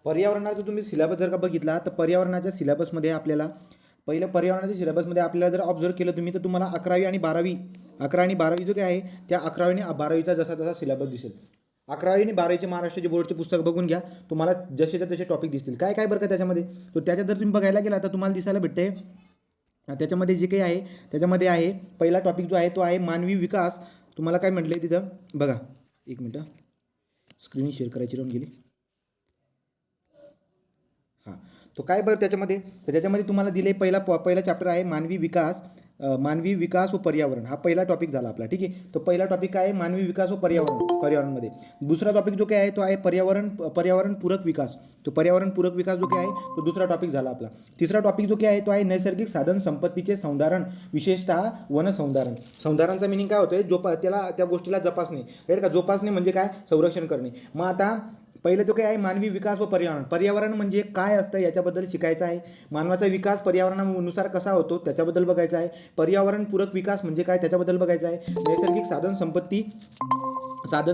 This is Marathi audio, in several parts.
पर्यावरणाचा तुम्ही सिलेबस जर का बघितला तर पर्यावरणाच्या सिलेबसमध्ये आपल्याला पहिलं पर्यावरणाच्या सिलेबसमध्ये आपल्याला जर ऑब्झर्व केलं तुम्ही तर तुम्हाला 11वी आणि 12वी जो काय आहे त्या 11वी आणि 12वीचा जसा तसा सिलेबस दिसेल. 11वी आणि 12वीचे महाराष्ट्राचे बोर्डचे पुस्तक बघून घ्या, तुम्हाला जसेच्या तसे टॉपिक दिसतील. काय काय बरं का त्याच्यामध्ये, तो त्याच्यात जर तुम्ही बघायला गेला तर तुम्हाला दिसायला भेटते त्याच्यामध्ये जे काही आहे त्याच्यामध्ये आहे पहिला टॉपिक जो आहे तो आहे मानवी विकास. तुम्हाला काय म्हटलं आहे तिथं बघा, एक मिनटं स्क्रीन शेअर करायची राहून गेली. हां, तो काय बरं त्याच्यामध्ये, तर त्याच्यामध्ये तुम्हाला दिले पहिला चॅप्टर आहे मानवी विकास व पर्यावरण. हा पहिला टॉपिक झाला आपला. ठीक आहे, तो पहिला टॉपिक काय आहे मानवी विकास व पर्यावरणमध्ये. दुसरा टॉपिक जो काय आहे तो आहे पर्यावरणपूरक विकास. तो पर्यावरणपूरक विकास जो काय आहे तो दुसरा टॉपिक झाला आपला. तिसरा टॉपिक जो काय आहे तो आहे नैसर्गिक साधन संपत्तीचे संधारण, विशेषतः वनसंधारण. संधारणचा मिनिंग काय होतोय, त्याला त्या गोष्टीला जपासणे. राईट का, जोपासणे म्हणजे काय, संरक्षण करणे. मग आता पहिलं जो काय आहे मानवी विकास व पर्यावरण म्हणजे काय असतं याच्याबद्दल शिकायचं आहे. मानवाचा विकास पर्यावरणानुसार कसा होतो त्याच्याबद्दल बघायचं आहे. पर्यावरणपूरक विकास म्हणजे काय त्याच्याबद्दल बघायचं आहे. नैसर्गिक साधन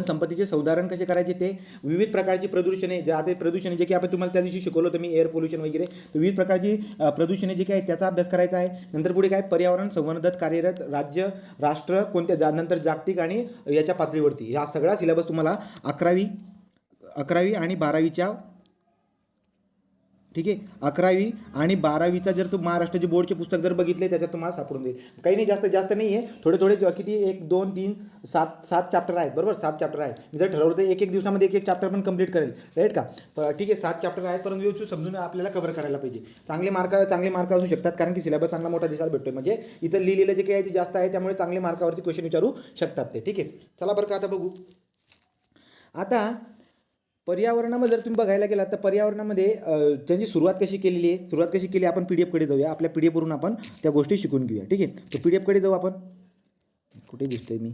संपत्तीचे संधारण कसे करायचे, ते विविध प्रकारची प्रदूषणे जे की आपण तुम्हाला त्या दिवशी शिकवलं होतं मी, एअर पोल्युशन वगैरे. तर विविध प्रकारची प्रदूषणे जे काही त्याचा अभ्यास करायचा आहे. नंतर पुढे काय पर्यावरण संवर्धन कार्यरत राज्य राष्ट्र कोणत्या, नंतर जागतिक आणि याच्या पातळीवरती. हा सगळा सिलेबस तुम्हाला 11वी आणि 12वीच्या, ठीक आहे, 11वी आणि 12वीचा जर तुम्ही महाराष्ट्राचे बोर्डचे पुस्तक जर बघितले त्याच्यात तुम्हाला सापडून जाईल. काही नाही, जास्त नाही आहे, थोडे किती 1 2 3 7 चॅप्टर आहेत. बरोबर, 7 चॅप्टर आहेत. मी जर ठरवलं तर एक दिवसामध्ये एक चॅप्टर पण कंप्लीट करेल. राईट का, ठीक आहे, 7 चॅप्टर आहेत, परंतु व्यवस्थित समजून आपल्याला कव्हर करायला पाहिजे. चांगले मार्क असू शकतात कारण की सिलेबस चांगला मोठा दिसायला भेटतोय. म्हणजे इथं लिहिलेलं जे काही आहे ते जास्त आहे, त्यामुळे चांगले मार्कावरती क्वेश्चन विचारू शकतात ते. ठीक आहे, चला बरं का आता बघू. आता पर्यावरणामध्ये जर तुम्ही बघायला गेलात तर पर्यावरणामध्ये त्यांची सुरुवात कशी केली आपण PDF कडे जाऊया. आपल्या PDF वरून आपण त्या गोष्टी शिकून घेऊया. ठीक आहे, तर PDF कडे जाऊ आपण. कुठे दिसतंय मी,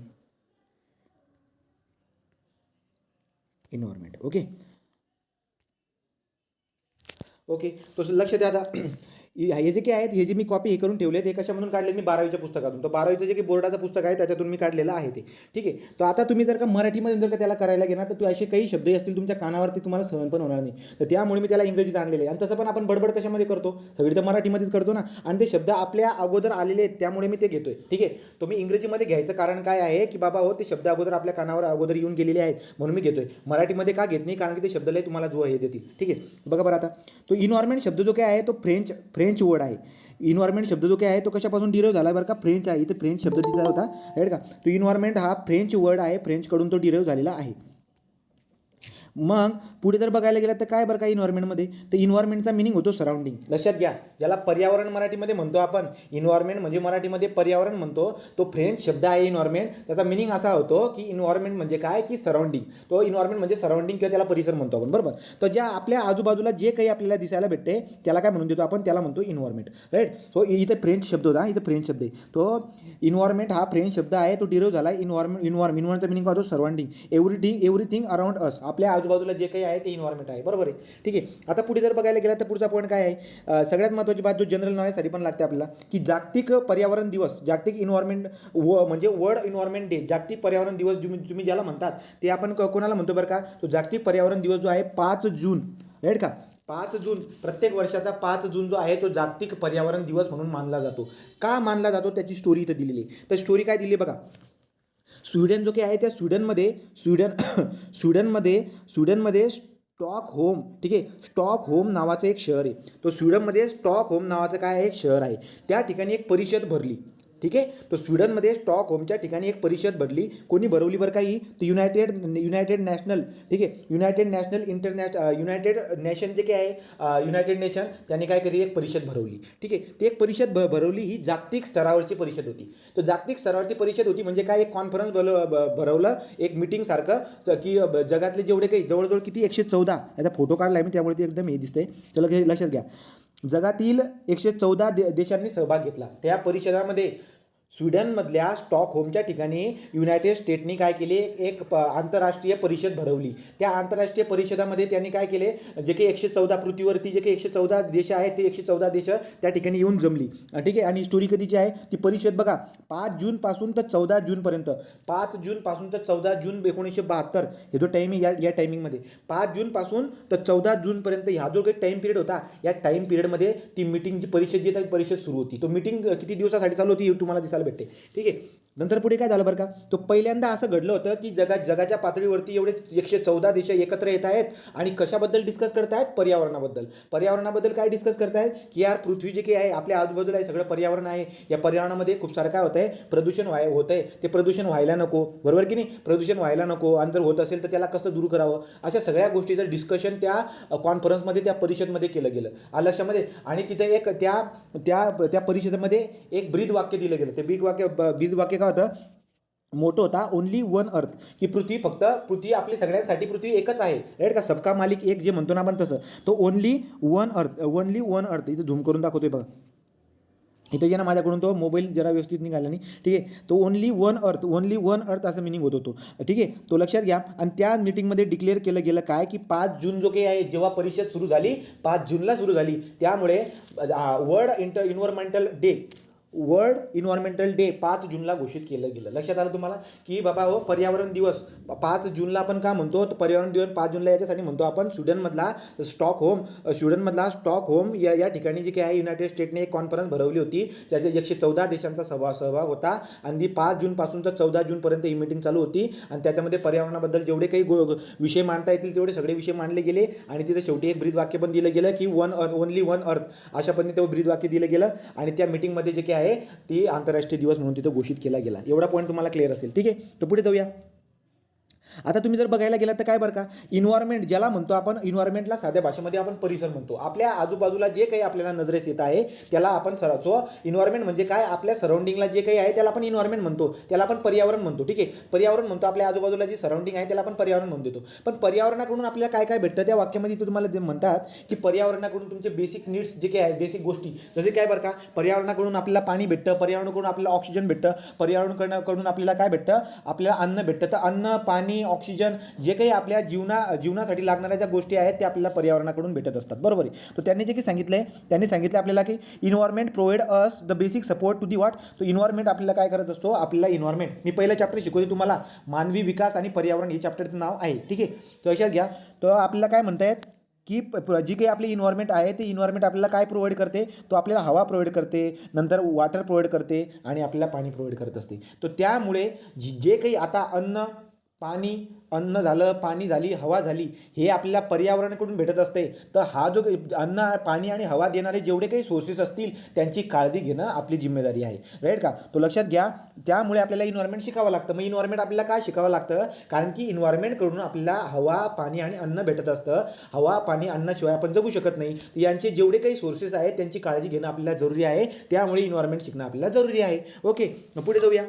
एन्व्हायरमेंट. ओके, तो लक्ष द्या आता. हे जे काही आहेत हे जे मी कॉपी करून ठेवले ते कशामधून काढले, मी 12वीच्या पुस्तकातून. तर 12वीचं जे काही बोर्डाचं पुस्तक आहे त्याच्यातून मी काढलेलं आहे ते. ठीक आहे, तर आता तुम्ही जर का मराठीमध्ये जर का त्याला करायला गेला तर असे काही शब्द असतील तुमच्या कानावरती तुम्हाला सहन पण होणार नाही. तर त्यामुळे मी त्याला इंग्रजीत आणलेले आहे. आणि तसं पण आपण बडबड कशामध्ये करतो, सगळी तर मराठीमध्येच करतो ना. आणि ते शब्द आपल्या अगोदर आलेले आहेत त्यामुळे मी ते घेतोय. ठीक आहे, तो मी इंग्रजीमध्ये घ्यायचं कारण काय आहे की बाबा हो, ते शब्द अगोदर आपल्या कानावर अगोदर येऊन गेलेले आहेत म्हणून मी घेतोय. मराठीमध्ये का घेत नाही, कारण की ते शब्दलय तुम्हाला जो हे देतील. ठीक आहे, बघा बरं आता तो इन्व्हायरमेंट शब्द जो काय आहे तो फ्रेंच वर्ड आहे. इन्व्हायरमेंट शब्द जो काय आहे तो कशापासून डिराईव्ह झाला बरं का, फ्रेंच आहे. इथे फ्रेंच शब्द दिसला होता. राईट का, तो इन्व्हायरमेंट हा फ्रेंच वर्ड आहे, फ्रेंचकडून तो डिराईव्ह झालेला आहे. मग पुढे जर बघायला गेलं तर काय बरं का इन्व्हायरमेंटमध्ये, तर इन्व्हायरमेंटचा मिनिंग होतो सराउंडिंग. लक्षात घ्या, ज्याला पर्यावरण मराठीमध्ये म्हणतो आपण, इन्व्हायरमेंट म्हणजे मराठीमध्ये पर्यावरण म्हणतो, तो फ्रेंच शब्द आहे इन्व्हायरमेंट. त्याचा मिनिंग असा होतो की इन्व्हायरमेंट म्हणजे काय की सराउंडिंग. तो इन्व्हायरमेंट म्हणजे सराउंडिंग किंवा त्याला परिसर म्हणतो आपण. बरोबर, तर ज्या आपल्या आजूबाजूला जे काही आपल्याला दिसायला भेटते त्याला काय म्हणून देतो आपण, त्याला म्हणतो इन्व्हायरमेंट. राईट, सो इथे फ्रेंच शब्द होता, इथे फ्रेंच शब्द आहे. तो इन्व्हायरमेंट हा फ्रेंच शब्द आहे, तो डिराईव्ह झाला इन्व्हायरमेंटचा मिनिंग होतो सराउंडिंग, एव्हरीथिंग अराउंड अस. आपल्या आजूबाजूला जे काही आहे ते इन्व्हायरमेंट आहे. बरोबर आहे. ठीक आहे, आता पुढे जर बघायला गेला तर पुढचा पॉईंट काय आहे, सगळ्यात महत्त्वाची बात जो जनरल नॉलेजसाठी पण लागते आपल्याला, की जागतिक पर्यावरण दिवस, जागतिक इन्व्हायरमेंट म्हणजे वर्ल्ड इन्व्हायरमेंट डे, जागतिक पर्यावरण दिवस तुम्ही ज्याला म्हणतात ते आपण कोणाला म्हणतो बरं का, तो जागतिक पर्यावरण दिवस जो आहे 5 जून. राईट का, 5 जून, प्रत्येक वर्षाचा 5 जून जो आहे तो जागतिक पर्यावरण दिवस म्हणून मानला जातो. का मानला जातो त्याची स्टोरी इथं दिलेली आहे. तर स्टोरी काय दिली बघा, स्वीडन जो काही आहे त्या स्वीडनमध्ये स्टॉकहोम. ठीक आहे, स्टॉकहोम नावाचं एक शहर आहे. तो स्वीडनमध्ये स्टॉकहोम नावाचं काय एक शहर आहे. त्या ठिकाणी एक परिषद भरली. ठीक आहे, तो स्वीडनमध्ये स्टॉकहोमच्या ठिकाणी एक परिषद भरली. कोणी भरवली बरं का ही, तर युनायटेड नॅशनल. ठीक आहे, युनायटेड नेशन जे काही आहे युनायटेड नेशन, त्यांनी काय केली, एक परिषद भरवली. ठीक आहे, ती एक परिषद भरवली, ही जागतिक स्तरावरची परिषद होती. तर जागतिक स्तरावरची परिषद होती म्हणजे काय, एक कॉन्फरन्स भरवलं, एक मीटिंग सारखं, की जगातले जेवढे काही जवळजवळ किती 114, याचा फोटो काढला आहे मी त्यामुळे ते एकदम हे दिसतंय. तर लक्षात घ्या, जगातील 114 देशांनी सहभाग घेतला त्या परिषदामध्ये. स्वीडनमधल्या स्टॉकहोमच्या ठिकाणी युनायटेड स्टेटनी काय केले, एक आंतरराष्ट्रीय परिषद भरवली. त्या आंतरराष्ट्रीय परिषदामध्ये त्यांनी काय केले, जे काही 114 पृथ्वीवरती जे काही 114 देश आहेत ते 114 देश त्या ठिकाणी येऊन जमली. ठीक आहे. आणि स्टोरी कधीची आहे ती परिषद बघा, 5 जूनपासून तर 14 जूनपर्यंत. 5 जूनपासून तर 14 जून 1972 हे जो टाईम आहे, या टायमिंगमध्ये 5 जूनपासून तर 14 जूनपर्यंत हा जो काही टाईम पिरियड होता, या टाईम पिरियडमध्ये ती मीटिंग, जी परिषद जी आहे परिषद सुरू होती. तो मीटिंग किती दिवसासाठी चालू होती तुम्हाला दिसायला भेटते. ठीक आहे. नंतर पुढे काय झालं बरं का, तो पहिल्यांदा असं घडलं होतं की जगाच्या पातळीवरती एवढे 114 देश एकत्र येत आहेत आणि कशाबद्दल डिस्कस करत आहेत, पर्यावरणाबद्दल काय डिस्कस करत आहेत की यार पृथ्वी जे काही आहे आपल्या आजूबाजूला हे सगळं पर्यावरण आहे, या पर्यावरणामध्ये खूप सारं काय होतं आहे, प्रदूषण होत आहे, ते प्रदूषण व्हायला नको, बरोबर की नाही, प्रदूषण व्हायला नको आणि जर होत असेल तर त्याला कसं दूर करावं, अशा सगळ्या गोष्टीचं डिस्कशन त्या कॉन्फरन्समध्ये, त्या परिषदमध्ये केलं गेलं. आलं लक्षामध्ये. आणि तिथे एक त्या परिषदेमध्ये एक ब्रीद वाक्य दिलं गेलं. ते ब्रीद वाक्य काय होतं, मोठं होता, ओनली वन अर्थ, की पृथ्वी आपली सगळ्यांसाठी पृथ्वी एकच आहे, राईट का, सबका मालिक एक जे म्हणतो ना आपण तसं. तो ओनली वन अर्थ. इथं झूम करून दाखवतोय बघा, इथे जे ना माझ्याकडून तो मोबाईल जरा व्यवस्थित निघाला नाही. ठीक आहे. तो ओनली वन अर्थ असं मिनिंग होत होतो. ठीक आहे. तो लक्षात घ्या. आणि त्या मीटिंगमध्ये डिक्लेअर केलं गेलं काय, की 5 जून जो काही आहे, जेव्हा परिषद सुरू झाली 5 जूनला सुरू झाली, त्यामुळे वर्ल्ड इन्व्हायरमेंटल डे 5 जूनला घोषित केलं गेलं. लक्षात आलं तुम्हाला, की बाबा हो पर्यावरण दिवस 5 जूनला आपण का म्हणतो, तर पर्यावरण दिवस 5 जूनला याच्यासाठी म्हणतो आपण, स्वीडनमधला स्टॉकहोम या ठिकाणी जी काही आहे, युनायटेड स्टेटने एक कॉन्फरन्स भरवली होती, त्याच्या 114 देशांचा सहभाग होता आणि ती 5 जूनपासून तर 14 जूनपर्यंत ही मीटिंग चालू होती. आणि त्याच्यामध्ये पर्यावरणाबद्दल जेवढे काही विषय मांडता येतील तेवढे सगळे विषय मांडले गेले. आणि तिथे शेवटी एक ब्रीद वाक्य पण दिलं गेलं, की ओनली वन अर्थ, अशा पद्धतीने ते ब्रीद वाक्य दिलं गेलं. आणि त्या मीटिंगमध्ये जे काही आहे ती आंतरराष्ट्रीय दिवस म्हणून तिथं घोषित केला गेला. एवढा पॉईंट तुम्हाला क्लिअर असेल. ठीक आहे. तर पुढे जाऊया. आता तुम्ही जर बघायला गेलात तर काय बरं का, इन्व्हायरमेंट ज्याला म्हणतो आपण, इन्व्हायरमेंटला साध्या भाषेमध्ये आपण परिसर म्हणतो. आपल्या आजूबाजूला जे काही आपल्याला नजरेस येत आहे त्याला आपण इन्व्हायरमेंट म्हणजे काय, आपल्या सराउंडिंगला जे काही आहे त्याला आपण इन्व्हायरमेंट म्हणतो, त्याला आपण पर्यावरण म्हणतो. ठीक आहे. पर्यावरण म्हणतो, आपल्या आजूबाजूला जी सराउंडिंग आहे त्याला आपण पर्यावरण म्हणतो देतो. पण पर्यावरणाकडून आपल्याला काय काय भेटतं, त्या वाक्यामध्ये तुम्हाला जे म्हणतात की पर्यावरणाकडून तुमचे बेसिक नीड्स जे काही आहेत, बेसिक गोष्टी, जसे काय बरं का, पर्यावरणाकडून आपल्याला पाणी भेटतं, पर्यावरणाकडून आपल्याला ऑक्सिजन भेटतं, पर्यावरणाकडून आपल्याला काय भेटतं, आपल्याला अन्न भेटतं. तर अन्न, पाणी, ऑक्सिजन, जे काही आपल्या जीवनासाठी लागणाऱ्या ज्या गोष्टी आहेत त्या आपल्याला पर्यावरणाकडून भेटत असतात. बरोबर आहे. तर त्यांनी जे काही सांगितलं त्यांनी सांगितलं आपल्याला की environment provide us the basic support to the what. तो इन्व्हायरमेंट आपल्याला काय करत असतो, आपल्याला इन्व्हायरमेंट, मी पहिलं चॅप्टर शिकवते तुम्हाला, मानवी विकास आणि पर्यावरण हे चॅप्टरचं नाव आहे. ठीक आहे. तर लक्षात घ्या. तर आपल्याला काय म्हणतायत की जी काही आपली इन्व्हायरमेंट आहे ते इन्व्हायरमेंट आपल्याला काय प्रोव्हाइड करते, तो आपल्याला हवा प्रोव्हाइड करते, नंतर वॉटर प्रोव्हाइड करते आणि आपल्याला पाणी प्रोव्हाइड करत असते. तर त्यामुळे जे काही आता अन्न झालं, पाणी झाली, हवा झाली, हे आपल्याला पर्यावरणाकडून भेटत असते. तर हा जो अन्न, पाणी आणि हवा देणारे जेवढे काही सोर्सेस असतील त्यांची काळजी घेणं आपली जिम्मेदारी आहे, राईट का. तो लक्षात घ्या. त्यामुळे आपल्याला इन्व्हायरमेंट शिकावं लागतं. मग इन्व्हायरमेंट आपल्याला काय शिकावं लागतं, कारण की इन्व्हायरमेंटकडून आपल्याला हवा, पाणी आणि अन्न भेटत असतं. हवा, पाणी, अन्नाशिवाय आपण जगू शकत नाही. तर यांचे जेवढे काही सोर्सेस आहेत त्यांची काळजी घेणं आपल्याला जरुरी आहे. त्यामुळे इन्व्हायरमेंट शिकणं आपल्याला जरुरी आहे. ओके. पुढे जाऊया.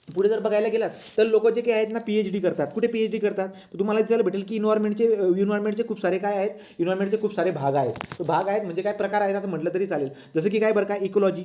पुढे जर बघायला गेलात तर लोक जे काही आहेत ना PhD करतात. कुठे PhD करतात, तर तुम्हाला दिसायला भेटेल की इन्व्हायरमेंटचे खूप सारे काय आहेत, इन्व्हायरमेंटचे खूप सारे भाग आहेत. तो भाग आहेत म्हणजे काय, प्रकार आहेत असं म्हटलं तरी चालेल. जसं की काय बरं का, इकोलॉजी.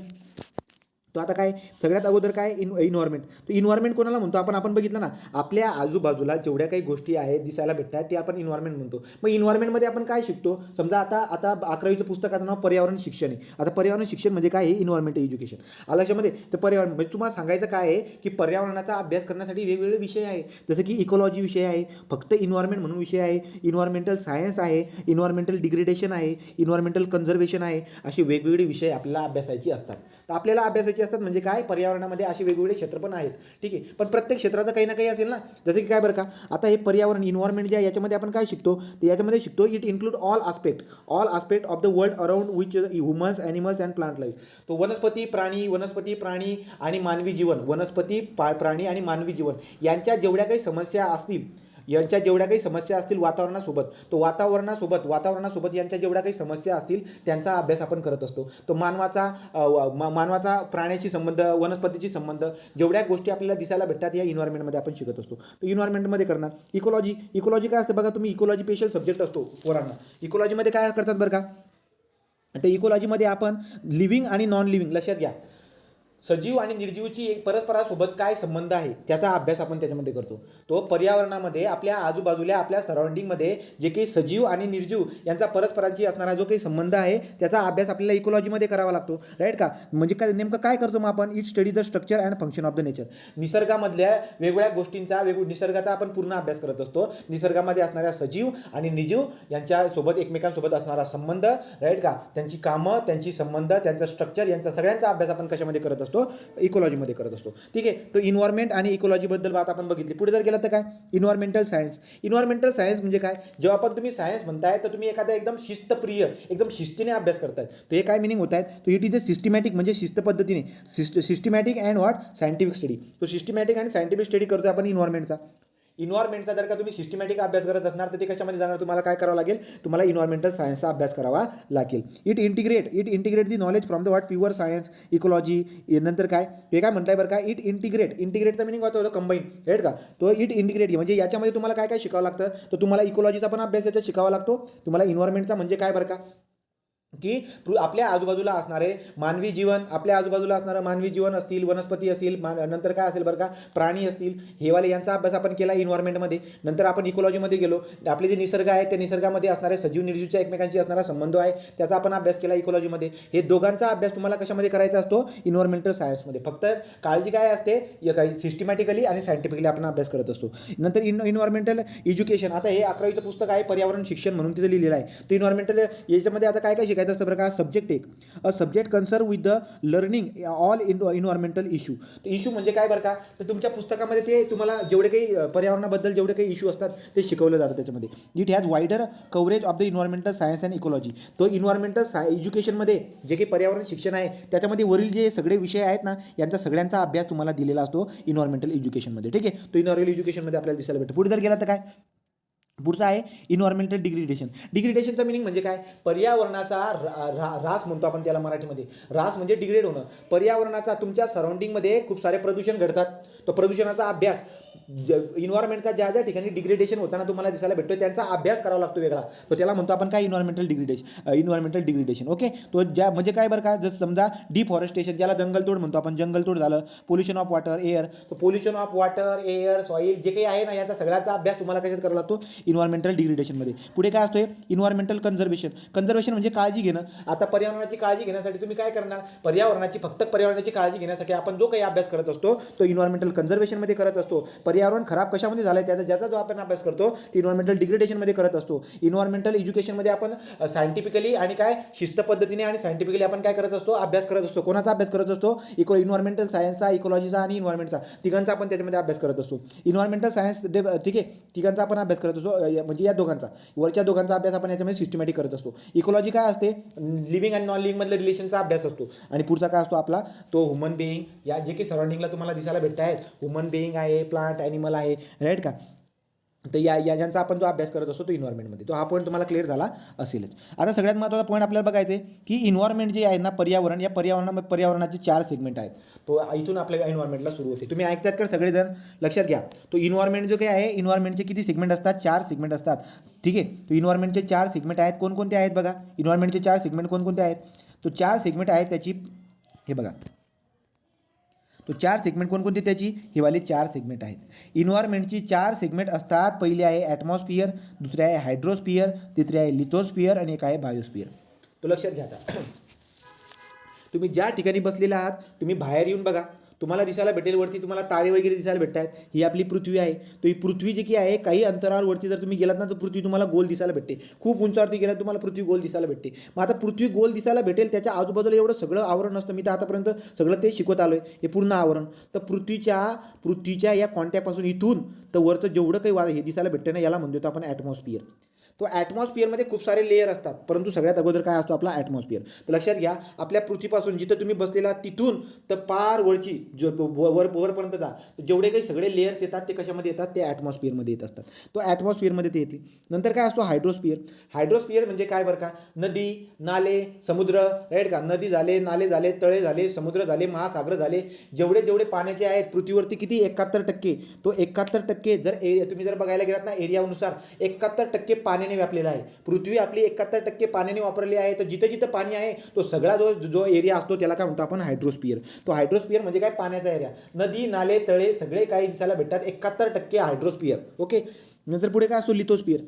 तो आता काय, सगळ्यात अगोदर काय, इन्व्हायरमेंट. तो इन्व्हायरमेंट कोणाला म्हणतो आपण बघितलं ना, आपल्या आजूबाजूला जेवढ्या काही गोष्टी आहेत दिसायला भेटतात ते आपण इन्व्हायरमेंट म्हणतो. मग इन्व्हायरमेंटमध्ये आपण काय शिकतो, समजा आता 11वीचं पुस्तकाचं नाव पर्यावरण शिक्षण आहे. आता पर्यावरण शिक्षण म्हणजे काय, हे इन्व्हायरमेंट एज्युकेशन आलं लक्षामध्ये. तर पर्यावरण म्हणजे तुम्हाला सांगायचं काय आहे, की पर्यावरणाचा अभ्यास करण्यासाठी वेगवेगळे विषय आहे. जसं की इकोलॉजी विषय आहे, फक्त इन्व्हायरमेंट म्हणून विषय आहे, इन्व्हायरमेंटल सायन्स आहे, इन्व्हायरमेंटल डिग्रेडेशन आहे, इन्व्हायरमेंटल कन्झर्वेशन आहे, असे वेगवेगळे विषय आपल्याला अभ्यासायचे असतात. तर आपल्याला अभ्यासाचे असतात म्हणजे काय, पर्यावरणामध्ये असे वेगवेगळे क्षेत्र पण आहेत. ठीक आहे. पण प्रत्येक क्षेत्राचं काही ना काही असेल ना. जसं की काय बरं का, आता हे पर्यावरण, इन्व्हायरमेंट जे आहे याच्यामध्ये आपण काय शिकतो, तर याच्यामध्ये शिकतो it include all aspect of the world around which humans, animals and plant life. तो वनस्पती प्राणी आणि मानवी जीवन, प्राणी आणि मानवी जीवन यांच्या जेवढ्या काही समस्या असतील वातावरणासोबत यांच्या जेवढ्या काही समस्या असतील त्यांचा अभ्यास आपण करत असतो. तो मानवाचा प्राण्याशी संबंध, वनस्पतीशी संबंध, जेवढ्या गोष्टी आपल्याला दिसायला भेटतात या इन्व्हायरमेंटमध्ये आपण शिकत असतो. तर इन्व्हायरमेंटमध्ये करणार इकोलॉजी काय असतं बघा, तुम्ही इकोलॉजी स्पेशल सब्जेक्ट असतो पोरांना. इकोलॉजीमध्ये काय करतात बरं का, तर इकोलॉजीमध्ये आपण लिव्हिंग आणि नॉन लिव्हिंग, लक्षात घ्या, सजीव आणि निर्जीवची एक परस्परासोबत काय संबंध आहे त्याचा अभ्यास आपण त्याच्यामध्ये करतो. तो पर्यावरणामध्ये आपल्या आजूबाजूला आपल्या सराउंडिंगमध्ये जे काही सजीव आणि निर्जीव यांचा परस्परांशी असणारा जो काही संबंध आहे त्याचा अभ्यास आपल्याला इकोलॉजीमध्ये करावा लागतो, राईट का? म्हणजे काय नेमकं काय करतो मग आपण? It study the structure and function of the nature. निसर्गामधल्या वेगवेगळ्या गोष्टींचा निसर्गाचा आपण पूर्ण अभ्यास करत असतो. निसर्गामध्ये असणाऱ्या सजीव आणि निर्जीव यांच्यासोबत एकमेकांसोबत असणारा संबंध, राईट का? त्यांची कामं, त्यांची संबंध, त्यांचं स्ट्रक्चर, यांचा सगळ्यांचा अभ्यास आपण कशामध्ये करत असतो? इकोलॉजीमध्ये करत असतो. ठीक आहे. तो इन्व्हायरमेंट आणि इकोलॉजीबद्दल बात आपण बघितली. पुढे जर गेलं तर काय? Environmental science. इन्व्हायरमेंटल सायन्स म्हणजे काय? जेव्हा पण तुम्ही सायन्स म्हणताय तर तुम्ही एखाद्या एकदम शिस्तप्रिय, एकदम शिस्तीने अभ्यास करताय. तर हे काय मिनिंग होत आहेत? तो इट इज अ सिस्टमॅटिक म्हणजे शिस्त पद्धतीने, systematic and what scientific study. तो सिस्टमॅटिक आणि सायंटिफिक स्टडी करतोय आपण इन्व्हायरमेंटचा. इन्व्हायरमेंटचा जर का तुम्ही सिस्टमॅटिक अभ्यास करत असणार तर ते कशामध्ये जाणार? तुम्हाला काय करावं लागेल? तुम्हाला इन्व्हायरमेंटल सायन्सचा अभ्यास करावा लागेल. It integrate the knowledge from the what pure science, ecology. नंतर काय हे काय म्हणताय बरं का? इंटिग्रेटचा मिनिंग काय होतं? कंबाईन, राईट का? तो इट इंटिग्रेट म्हणजे याच्यामध्ये तुम्हाला काय काय शिकावं लागतं? तर तुम्हाला इकोलॉजीचा पण अभ्यास याच्यात शिकावा लागतो. तुम्हाला इन्व्हायरमेंटचा म्हणजे काय बरं का? की आपल्या आजूबाजूला असणारे मानवी जीवन, आपल्या आजूबाजूला असणारं मानवी जीवन असतील, वनस्पती असतील, नंतर काय असेल बरं का? प्राणी असतील, हेवाले यांचा अभ्यास आपण केला इन्व्हायरमेंटमध्ये. नंतर आपण इकोलॉजीमध्ये गेलो. आपले जे निसर्ग आहे त्या निसर्गामध्ये असणारे सजीव निर्जीवच्या एकमेकांशी असणारा संबंध आहे त्याचा आपण अभ्यास केला इकोलॉजीमध्ये. हे दोघांचा अभ्यास तुम्हाला कशामध्ये करायचा असतो? इन्व्हायरमेंटल सायन्समध्ये. फक्त काळजी काय असते? काही सिस्टमॅटिकली आणि सायंटिफिकली आपण अभ्यास करत असतो. नंतर इन्व्हायरमेंटल एज्युकेशन. आता हे 11वीचं पुस्तक आहे पर्यावरण शिक्षण म्हणून तिथे लिहिलेलं आहे. तर इन्व्हायरमेंटल याच्यामध्ये आता काय काय शिकायचं असतं बरं का? सब्जेक्ट एक, a subject concern with the learning all environmental issue. तर इश्यू म्हणजे काय बरं का? तर तुमच्या पुस्तकामध्ये ते तुम्हाला जेवढे काही पर्यावरणाबद्दल जेवढे काही इश्यू असतात ते शिकवलं जातं त्याच्यामध्ये. It has wider coverage of the environmental science and ecology. तो इन्व्हायरमेंटल एज्युकेशनमध्ये जे काही पर्यावरण शिक्षण आहे त्याच्यामध्ये वरील जे सगळे विषय आहेत ना यांचा सगळ्यांचा अभ्यास तुम्हाला दिलेला असतो इन्व्हायरमेंटल एज्युकेशनमध्ये. ठीक आहे. तो इन्व्हायरमेंटल एज्युकेशनमध्ये आपल्याला दिसायला भेटतो. पुढे जर गेला तर काय? पुढचा आहे इन्व्हायरमेंटल डिग्रेडेशन. डिग्रेडेशनचा मिनिंग म्हणजे काय? पर्यावरणाचा ह्रास म्हणतो आपण त्याला मराठीमध्ये. ह्रास म्हणजे डिग्रेड होणं. पर्यावरणाचा तुमच्या सराउंडिंगमध्ये खूप सारे प्रदूषण घडतात. तो प्रदूषणाचा अभ्यास इन्व्हायरमेंटचा ज्या ज्या ठिकाणी डिग्रेडेशन होताना तुम्हाला दिसायला भेटतो त्यांचा अभ्यास करावा लागतो वेगळा. तो त्याला म्हणतो आपण काय? Environmental degradation. ओके. तो ज्या म्हणजे काय बरं का? जसं समजा डिफॉरेस्टेशन, ज्याला जंगलतोड म्हणतो आपण, जंगलतोड झालं. Pollution of water, air. तो pollution of water, air, soil जे काही आहे ना याचा सगळ्याचा अभ्यास तुम्हाला कशात करावा लागतो? इन्व्हायरमेंटल डिग्रेडेशनमध्ये. पुढे काय असतोय? इन्व्हायरमेंटल कन्झर्वेशन म्हणजे काळजी घेणं. आता पर्यावरणाची काळजी घेण्यासाठी तुम्ही काय करणार? फक्त पर्यावरणाची काळजी घेण्यासाठी आपण जो काही अभ्यास करत असतो तो इन्व्हायरमेंटल कन्झर्वेशनमध्ये करत असतो. पर्यावरण खराब कशामध्ये झालं आहे ज्याचा जो आपण अभ्यास करतो ते इन्व्हायरमेंटल डिग्रेडेशनमध्ये करत असतो. इन्व्हायरमेंटल एज्युकेशनमध्ये आपण सायंटिफिकली आणि काय शिस्त पद्धतीने आणि सायंटिफिकली आपण काय करत असतो? अभ्यास करत असतो. कोणाचा अभ्यास करत असतो? इन्व्हायरमेंटल सायन्सचा, इकोलॉजीचा आणि इन्व्हायरमेंटचा, तिघांचा आपण त्याच्यामध्ये अभ्यास करत असतो. इन्व्हायरमेंटल सायन्स ठीक आहे, तिघांचा आपण अभ्यास करत असतो. म्हणजे या दोघांचा, वरच्या दोघांचा अभ्यास आपण याच्यामध्ये सिस्टमॅटिक करत असतो. इकोलॉजी काय असते? लिव्हिंग आणि नॉन लिव्हिंग मधल्या रिलेशनचा अभ्यास असतो. आणि पुढचा काय असतो आपला? तो ह्युमन बिईंग, या जे काही सराउंडिंगला तुम्हाला दिसायला भेटत आहेत, ह्युमन बिईंग आहे, प्लांट, ॲनिमल आहे, राईट का? तर ज्यांचा आपण जो अभ्यास करत असतो तो इन्व्हायरमेंटमध्ये. तो हा पॉईंट तुम्हाला क्लिअर झाला असेलच. आता सगळ्यात महत्त्वाचा पॉईंट आपल्याला बघायचं आहे की इन्व्हायरमेंट जे आहे ना, पर्यावरण, या पर्यावरणाचे 4 सेगमेंट आहेत. तो इथून आपल्या इन्व्हायरमेंटला सुरू होते. तुम्ही ऐकतात का सगळेजण? लक्षात घ्या. तो इन्व्हायरमेंट जो काही आहे, इन्व्हायरमेंटचे किती सेगमेंट असतात? 4 सेगमेंट असतात. ठीक आहे. तो इन्व्हायरमेंटचे 4 सेगमेंट आहेत. कोणकोणते आहेत बघा? इन्व्हायरमेंटचे 4 सेगमेंट कोणकोणते आहेत? तो 4 सेगमेंट आहेत त्याची, हे बघा. तो 4 सेगमेंट कोणकोणते त्याची? हे वाले 4 सेगमेंट आहेत. इन्व्हायरमेंटची 4 सेगमेंट असतात. पहिले आहे ॲटमॉस्फिअर, दुसरे आहे हायड्रोस्फिअर, तिसरे आहे लिथोस्फिअर आणि एक आहे बायोस्फिअर. तो लक्षात घ्या. आता तुम्ही ज्या ठिकाणी बसलेले आहात तुम्ही बाहेर येऊन बघा, तुम्हाला दिसायला भेटेल वरती तुम्हाला तारे वगैरे दिसायला भेटत आहेत. ही आपली पृथ्वी आहे. तर ही पृथ्वी जी की आहे, काही अंतरावर वरती जर तुम्ही गेलात ना तर पृथ्वी तुम्हाला गोल दिसायला भेटते. खूप उंचावरती गेलात तुम्हाला पृथ्वी गोल दिसायला भेटते. मग आता पृथ्वी गोल दिसायला भेटेल, त्याच्या आजूबाजूला एवढं सगळं आवरण नसतं. मी तर आतापर्यंत सगळं ते शिकवत आलो आहे, हे पूर्ण आवरण. तर पृथ्वीच्या या कॉन्टॅक्टपासून इथून तर वरचं जेवढं काही हे दिसायला भेटतं ना, याला म्हणतो आपण ॲटमॉस्फिअर. तो ॲटमॉस्फिअरमध्ये खूप सारे लेयर असतात, परंतु सगळ्यात अगोदर काय असतो? आपला ॲटमॉस्फिअर. तर लक्षात घ्या, आपल्या पृथ्वीपासून जिथं तुम्ही बसलेला तिथून तर पार वरची जो वरपर्यंत जा, जेवढे काही सगळे लेयर्स येतात ते कशामध्ये येतात, ते ॲटमॉस्फिअरमध्ये येत असतात. तो ॲटमॉस्फिअरमध्ये ते येते. नंतर काय असतो हायड्रोस्फिअर. हायड्रोस्फिअर म्हणजे काय बरं का, नदी, नाले, समुद्र, राईट का, नदी झाले, नाले झाले, तळे झाले, समुद्र झाले, महासागर झाले, जेवढे जेवढे पाण्याचे आहेत पृथ्वीवरती किती 71%. तो 71% जर तुम्ही जर बघायला गेलात ना एरियानुसार 71% पाण्याने व्यापलेला आहे. पृथ्वी आपली 71% पाण्याने वापरली आहे. तर जिथं जिथं पाणी आहे तो सगळा जो जो एरिया असतो त्याला काय म्हणतो आपण, हायड्रोस्फिअर. तो हायड्रोस्फिअर म्हणजे काय, पाण्याचा एरिया. नदी, नाले, तळे सगळे काही दिसायला भेटतात, 71% हायड्रोस्फिअर. ओके. नंतर पुढे काय असतो, लिथोस्फिअर.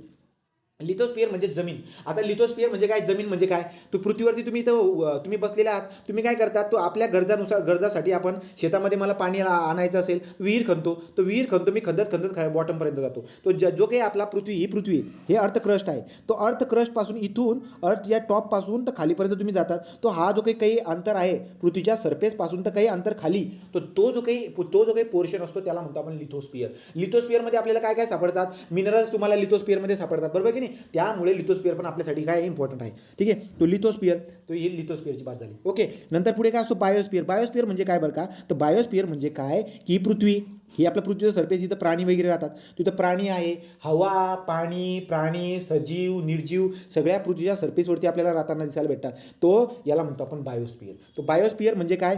लिथोस्फिअर म्हणजे जमीन. आता लिथोस्फिअर म्हणजे काय, जमीन म्हणजे काय, तो पृथ्वीवरती तुम्ही बसलेला आहात, तुम्ही काय करतात, तो आपल्या गरजासाठी आपण शेतामध्ये मला पाणी आणायचं असेल, विहीर खणतो, तो विहीर खणतो मी, खंदत खंदत बॉटमपर्यंत जातो. तो जो काही आपला पृथ्वी हे अर्थ क्रस्ट आहे, तो अर्थ क्रस्टपासून इथून अर्थ या टॉपपासून तर खालीपर्यंत तुम्ही जातात. तो हा जो काही अंतर आहे पृथ्वीच्या सरफेसपासून तर काही अंतर खाली, तो जो काही पोर्शन असतो त्याला म्हणतो आपण लिथोस्फिअर. लिथोस्फिअरमध्ये आपल्याला काय काय सापडतात, मिनरल्स तुम्हाला लिथोस्फिअरमध्ये सापडतात, बरोबर की नाही. त्यामुळे लिथोस्फिअर पण आपल्यासाठी काय इम्पॉर्टंट आहे. ठीक आहे. तो लिथोस्फिअर, तो ही लिथोस्फिअरची बात झाली. ओके. नंतर पुढे काय असतो, बायोस्फिअर. बायोस्फिअर म्हणजे काय बरं का, तर बायोस्फिअर म्हणजे काय की पृथ्वी ही आपल्या पृथ्वीचं सरफेस, इथं प्राणी वगैरे राहतात, तिथं प्राणी आहे, हवा, पाणी, प्राणी, सजीव, निर्जीव सगळ्या पृथ्वीच्या सरफेसवरती आपल्याला राहताना दिसायला भेटतात. तो याला म्हणतो आपण बायोस्फिअर. तो बायोस्फिअर म्हणजे काय